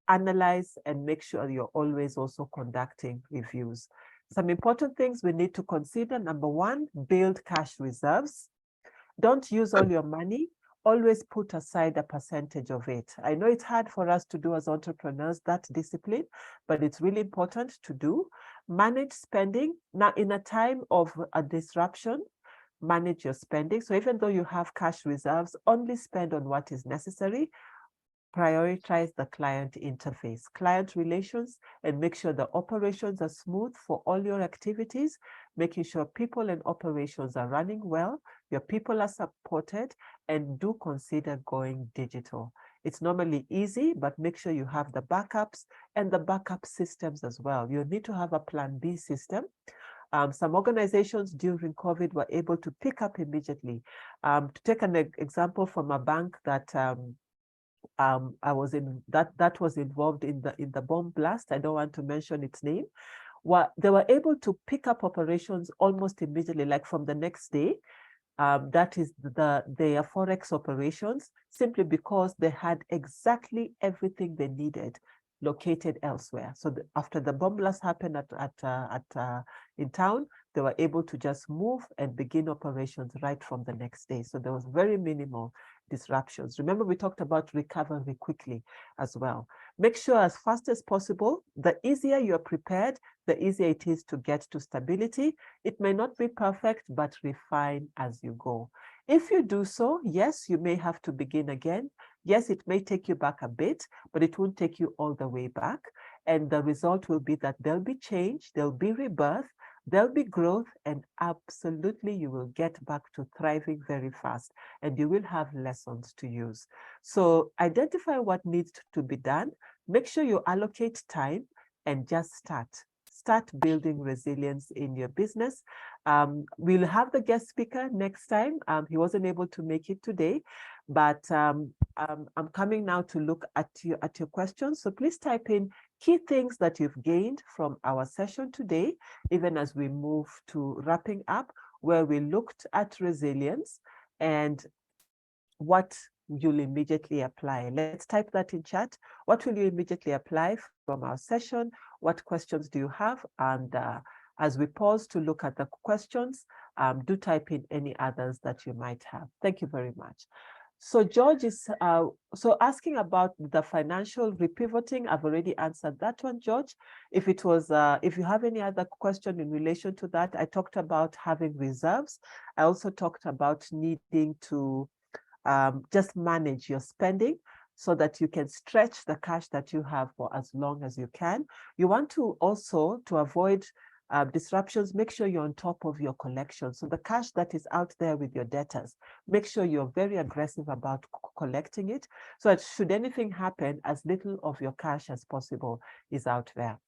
analyze, and make sure you're always also conducting reviews. Some important things we need to consider. Number 1, build cash reserves. Don't use all your money. Always put aside a percentage of it. I know it's hard for us to do as entrepreneurs, that discipline, but it's really important to do. Manage spending. Now, in a time of a disruption, manage your spending. So even though you have cash reserves, only spend on what is necessary. Prioritize the client interface, client relations, and make sure the operations are smooth for all your activities, making sure people and operations are running well, your people are supported, and do consider going digital. It's normally easy, but make sure you have the backups and the backup systems as well. You need to have a plan B system. Some organizations during COVID were able to pick up immediately. To take an example from a bank that I was in, that was involved in the bomb blast. I don't want to mention its name. They were able to pick up operations almost immediately, like from the next day. that is their Forex operations, simply because they had exactly everything they needed located elsewhere. So after the bomb blast happened in town, they were able to just move and begin operations right from the next day. So there was very minimal disruptions. Remember, we talked about recovery quickly as well. Make sure as fast as possible, the easier you're prepared, the easier it is to get to stability. It may not be perfect, but refine as you go. If you do so, yes, you may have to begin again. Yes, it may take you back a bit, but it won't take you all the way back. And the result will be that there'll be change, there'll be rebirth, there'll be growth, and absolutely you will get back to thriving very fast, and you will have lessons to use. So identify what needs to be done. Make sure you allocate time and just start. Start building resilience in your business. We'll have the guest speaker next time. He wasn't able to make it today, but I'm coming now to look at your questions. So please type in key things that you've gained from our session today, even as we move to wrapping up, where we looked at resilience and what you'll immediately apply. Let's type that in chat. What will you immediately apply from our session? What questions do you have? And as we pause to look at the questions, do type in any others that you might have. Thank you very much. So George is asking about the financial repivoting. I've already answered that one, George. If it was, if you have any other question in relation to that, I talked about having reserves. I also talked about needing to just manage your spending so that you can stretch the cash that you have for as long as you can. You want to also, to avoid disruptions, make sure you're on top of your collection. So the cash that is out there with your debtors, make sure you're very aggressive about collecting it, so that should anything happen, as little of your cash as possible is out there.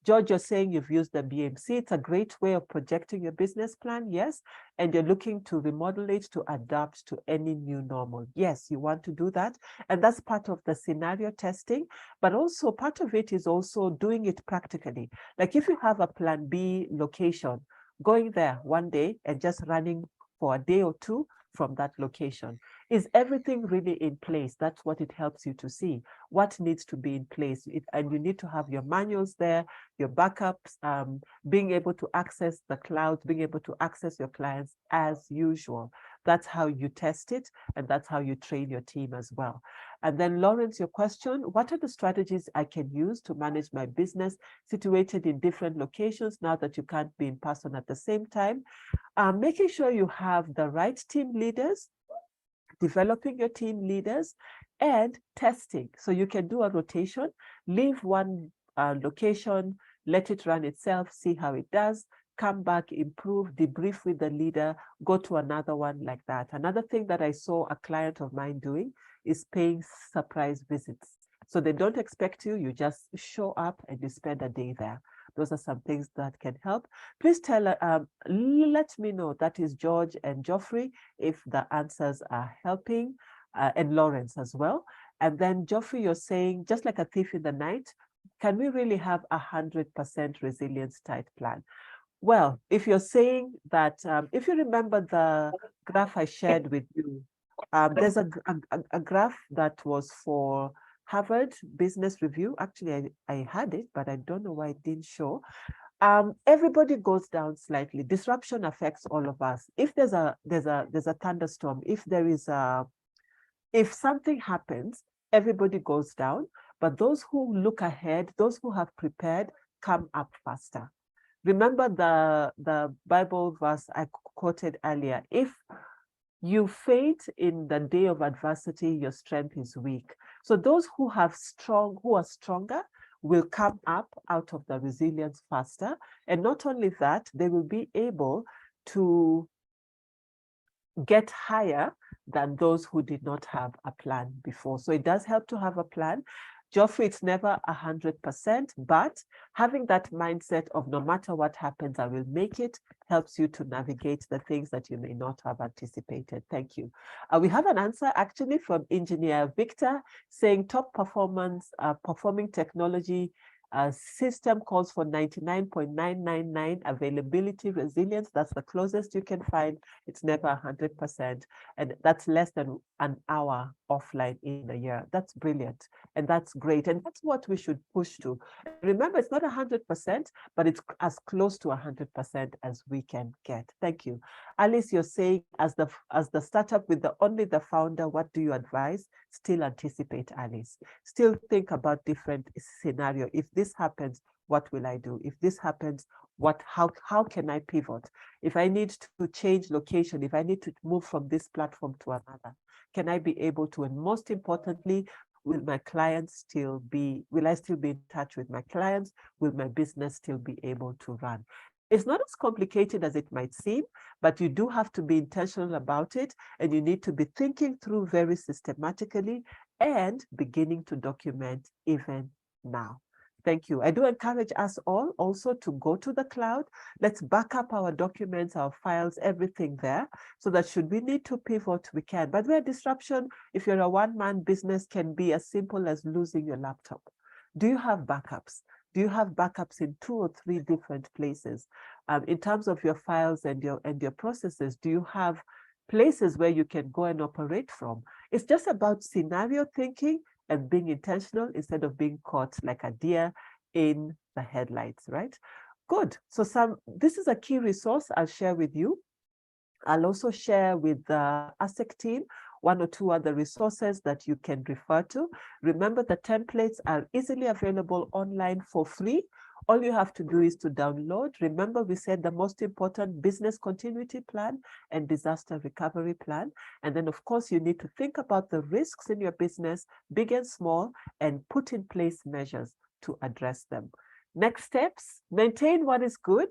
George, you're saying you've used the BMC. It's a great way of projecting your business plan, yes, and you're looking to remodel it to adapt to any new normal. Yes, you want to do that, and that's part of the scenario testing, but also part of it is also doing it practically. Like if you have a plan B location, going there one day and just running for a day or two from that location. Is everything really in place? That's what it helps you to see what needs to be in place. And you need to have your manuals there, your backups, being able to access the cloud, being able to access your clients as usual. That's how you test it, and that's how you train your team as well. And then Lawrence, your question, what are the strategies I can use to manage my business situated in different locations now that you can't be in person at the same time? Making sure you have the right team leaders, developing your team leaders, and testing. So you can do a rotation, leave one location, let it run itself, see how it does, come back, improve, debrief with the leader, go to another one like that. Another thing that I saw a client of mine doing is paying surprise visits. So they don't expect you, you just show up and you spend a day there. Those are some things that can help. Please let me know, that is George and Geoffrey, if the answers are helping, and Lawrence as well. And then Geoffrey, you're saying, just like a thief in the night, can we really have 100% resilience tight plan? Well, if you're saying that, if you remember the graph I shared with you, there's a graph that was for Harvard Business Review. Actually, I had it, but I don't know why it didn't show. Everybody goes down slightly. Disruption affects all of us. If there's a thunderstorm, if something happens, everybody goes down. But those who look ahead, those who have prepared, come up faster. Remember the Bible verse I quoted earlier. If you faint in the day of adversity, your strength is weak. So those who are stronger will come up out of the resilience faster. And not only that, they will be able to get higher than those who did not have a plan before. So it does help to have a plan. Geoffrey, it's never 100%, but having that mindset of no matter what happens, I will make it, helps you to navigate the things that you may not have anticipated. Thank you. We have an answer actually from Engineer Victor saying top performing technology System calls for 99.999 availability resilience. That's the closest you can find. It's never 100%. And that's less than an hour offline in a year. That's brilliant. And that's great. And that's what we should push to. Remember, it's not 100%, but it's as close to 100% as we can get. Thank you. Alice, you're saying as the startup with only the founder, what do you advise? Still anticipate, Alice. Still think about different scenario. If this happens, what will I do? If this happens, how can I pivot? If I need to change location, if I need to move from this platform to another, can I be able to? And most importantly, will my clients still be, will I still be in touch with my clients? Will my business still be able to run? It's not as complicated as it might seem, but you do have to be intentional about it, and you need to be thinking through very systematically and beginning to document even now. Thank you. I do encourage us all also to go to the cloud. Let's back up our documents, our files, everything there, so that should we need to pivot, we can. But where disruption, if you're a one-man business, can be as simple as losing your laptop. Do you have backups? Do you have backups in 2 or 3 different places? In terms of your files and your processes, do you have places where you can go and operate from? It's just about scenario thinking and being intentional instead of being caught like a deer in the headlights, right? Good. So this is a key resource I'll share with you. I'll also share with the ASEC team 1 or 2 other resources that you can refer to. Remember, the templates are easily available online for free. All you have to do is to download. Remember, we said the most important business continuity plan and disaster recovery plan. And then, of course, you need to think about the risks in your business, big and small, and put in place measures to address them. Next steps, maintain what is good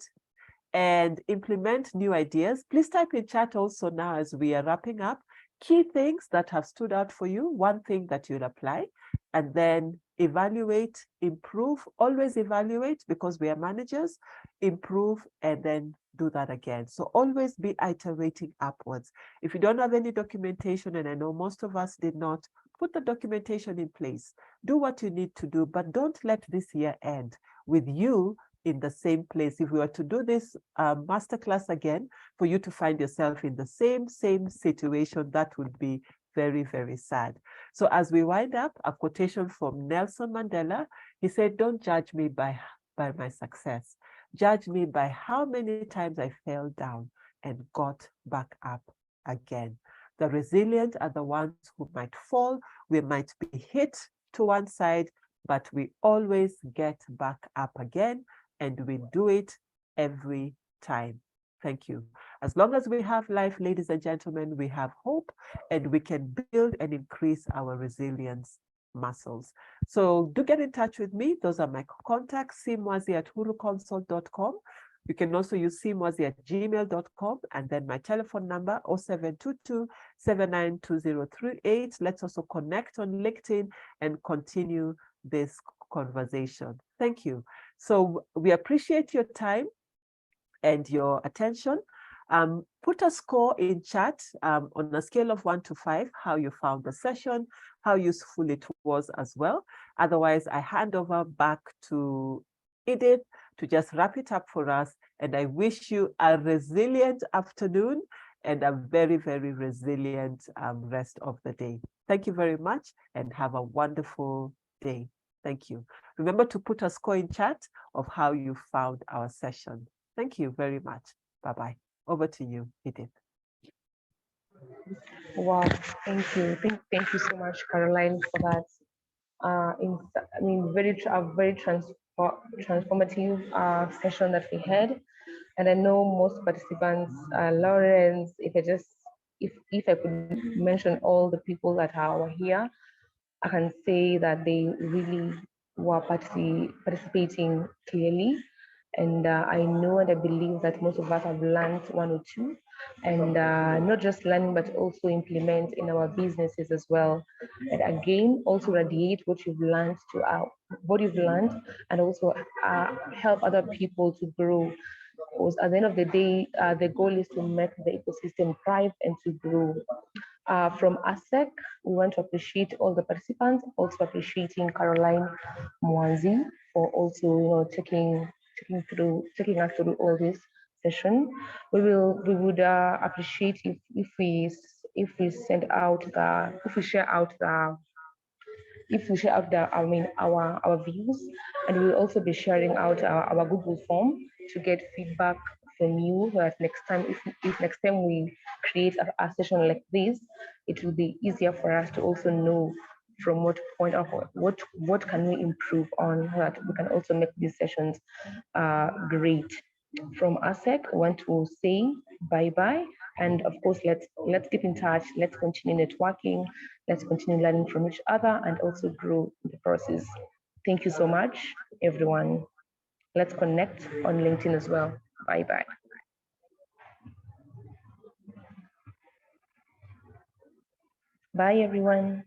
and implement new ideas. Please type in chat also now as we are wrapping up. Key things that have stood out for you, one thing that you'll apply, and then evaluate, improve, always evaluate because we are managers, improve, and then do that again. So always be iterating upwards. If you don't have any documentation, and I know most of us did not, put the documentation in place. Do what you need to do, but don't let this year end with you in the same place. If we were to do this masterclass again, for you to find yourself in the same situation, that would be very, very sad. So as we wind up, a quotation from Nelson Mandela, he said, "Don't judge me by my success. Judge me by how many times I fell down and got back up again." The resilient are the ones who might fall. We might be hit to one side, but we always get back up again, and we do it every time. Thank you. As long as we have life, ladies and gentlemen, we have hope, and we can build and increase our resilience muscles. So do get in touch with me. Those are my contacts, cmwazi@huruconsult.com. You can also use cmwazi@gmail.com, and then my telephone number 0722-792038. Let's also connect on LinkedIn and continue this conversation. Thank you. So we appreciate your time and your attention. Put a score in chat on a scale of 1 to 5, how you found the session, how useful it was as well. Otherwise, I hand over back to Edith to just wrap it up for us. And I wish you a resilient afternoon and a very, very resilient rest of the day. Thank you very much and have a wonderful day. Thank you. Remember to put a score in chat of how you found our session. Thank you very much. Bye-bye. Over to you, Edith. Wow, thank you. Thank you so much, Caroline, for that. Very transformative session that we had. And I know most participants, Lawrence, if I could mention all the people that are here, I can say that they really were participating clearly. And I know and I believe that most of us have learned 1 or 2, and not just learning, but also implement in our businesses as well. And again, also radiate what you've learned and also help other people to grow. Because at the end of the day, the goal is to make the ecosystem thrive and to grow. From ASEC, we want to appreciate all the participants, also appreciating Caroline Mwazi for also, taking us through all this session. We would appreciate if we share out our views, and we'll also be sharing out our Google form to get feedback from you, that next time, if next time we create a session like this, it will be easier for us to also know from what point of what can we improve on, that we can also make these sessions great. From ASEC, I want to say bye-bye. And of course, let's keep in touch. Let's continue networking. Let's continue learning from each other and also grow in the process. Thank you so much, everyone. Let's connect on LinkedIn as well. Bye-bye. Bye, everyone.